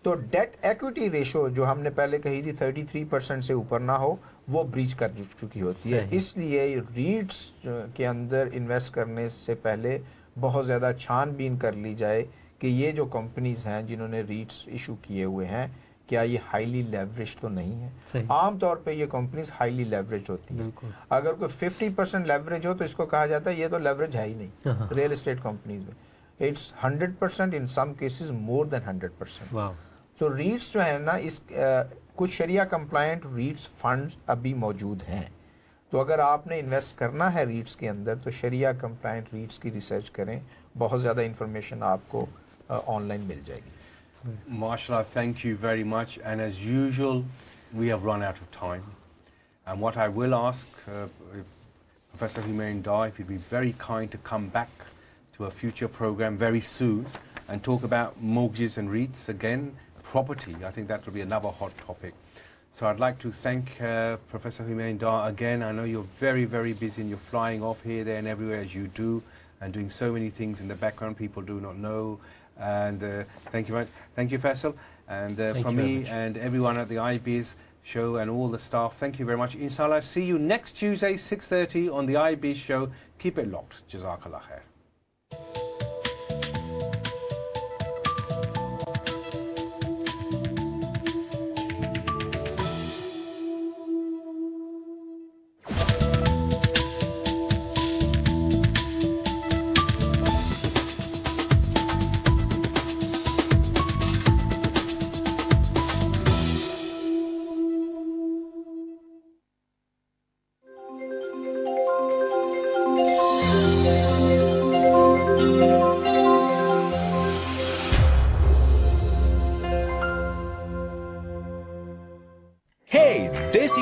تو ڈیٹ ایکوٹی ریشو جو ہم نے پہلے کہی تھی 33% سے اوپر نہ ہو, وہ بریچ کر چکی ہوتی ہے. اس لیے ریٹس کے اندر انویسٹ کرنے سے پہلے بہت زیادہ چھان بین کر لی جائے کہ یہ جو کمپنیز ہیں جنہوں نے ریٹس ایشو کیے ہوئے ہیں کیا یہ ہائیلی لیوریج تو نہیں ہے. عام طور پہ یہ کمپنیز ہائیلی لیوریج ہوتی ہیں. اگر کوئی 50% لیوریج ہو تو اس کو کہا جاتا ہے یہ تو لیوریج ہے ہی نہیں. ریئل اسٹیٹ کمپنیز میں اٹس 100%, ان سم کیسز مور دین 100%. تو ریٹس جو ہے نا اس کچھ شریعہ کمپلائنٹ ریٹس فنڈز ابھی موجود ہیں. تو اگر آپ نے انویسٹ کرنا ہے ریٹس کے اندر تو شریعہ کمپلائنٹ ریٹس کی ریسرچ کریں, بہت زیادہ انفارمیشن آپ کو آن لائن مل جائے گی. MashaAllah, thank you very much. And as usual, we have run out of time. And what I will ask Professor Humain Dar, if you'd be very kind to come back to a future program very soon and talk about mortgages and REITs again, property. I think that will be another hot topic. So I'd like to thank Professor Humain Dar again. I know you're very, very busy and you're flying off here, there and everywhere as you do and doing so many things in the background people do not know. And thank you very much. Thank you, Faisal. And from me and everyone at the iBiz show and all the staff, thank you very much. Inshallah, see you next Tuesday, 6:30 on the iBiz show. Keep it locked. Jazakallah khair.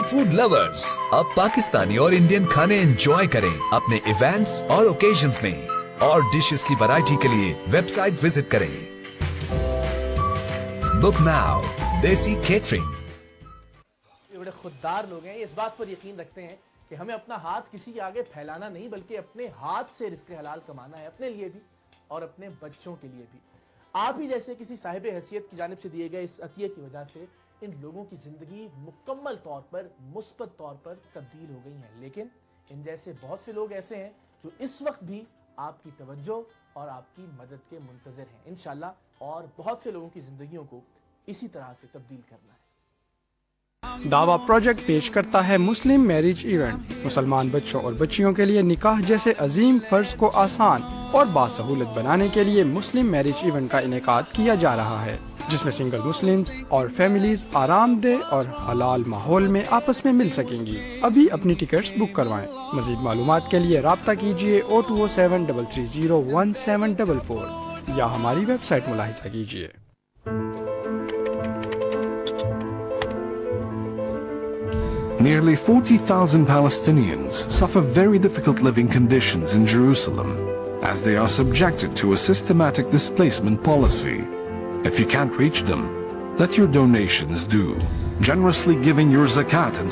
Food lovers اب پاکستانی اور Indian کھانے enjoy کریں اپنے events اور occasions میں, اور dishes کی variety کے لیے ویب سائٹ وزٹ کریں. بک ناؤ دیسی کیٹرنگ. یہ بڑے خوددار لوگ ہیں, یہ اس بات پر یقین رکھتے ہیں کہ ہمیں اپنا ہاتھ کسی کے آگے پھیلانا نہیں بلکہ اپنے ہاتھ سے رزق حلال کمانا ہے, اپنے لیے بھی اور اپنے بچوں کے لیے بھی. آپ ہی جیسے کسی صاحب حیثیت کی جانب سے دیے گئے اس عطیے کی وجہ سے ان لوگوں کی زندگی مکمل طور پر مثبت طور پر تبدیل ہو گئی ہیں. لیکن ان جیسے بہت سے لوگ ایسے ہیں جو اس وقت بھی آپ کی توجہ اور آپ کی مدد کے منتظر ہیں. انشاءاللہ اور بہت سے لوگوں کی زندگیوں کو اسی طرح سے تبدیل کرنا ہے. دعویٰ پروجیکٹ پیش کرتا ہے مسلم میرج ایونٹ. مسلمان بچوں اور بچیوں کے لیے نکاح جیسے عظیم فرض کو آسان اور باسہولت بنانے کے لیے مسلم میرج ایونٹ کا انعقاد کیا جا رہا ہے, جس میں سنگل مسلمز اور فیملیز آرام دہ اور حلال ماحول میں آپس میں مل سکیں گی. ابھی اپنی ٹکٹس بک کروائیں. مزید معلومات کے لیے رابطہ کیجیے 0207330174 یا ہماری ویب سائٹ ملاحظہ کیجیے. Nearly 40,000 Palestinians suffer very difficult living conditions in Jerusalem as they are subjected to a systematic displacement policy. If you can't reach them, let your donations do. Generously giving your zakat and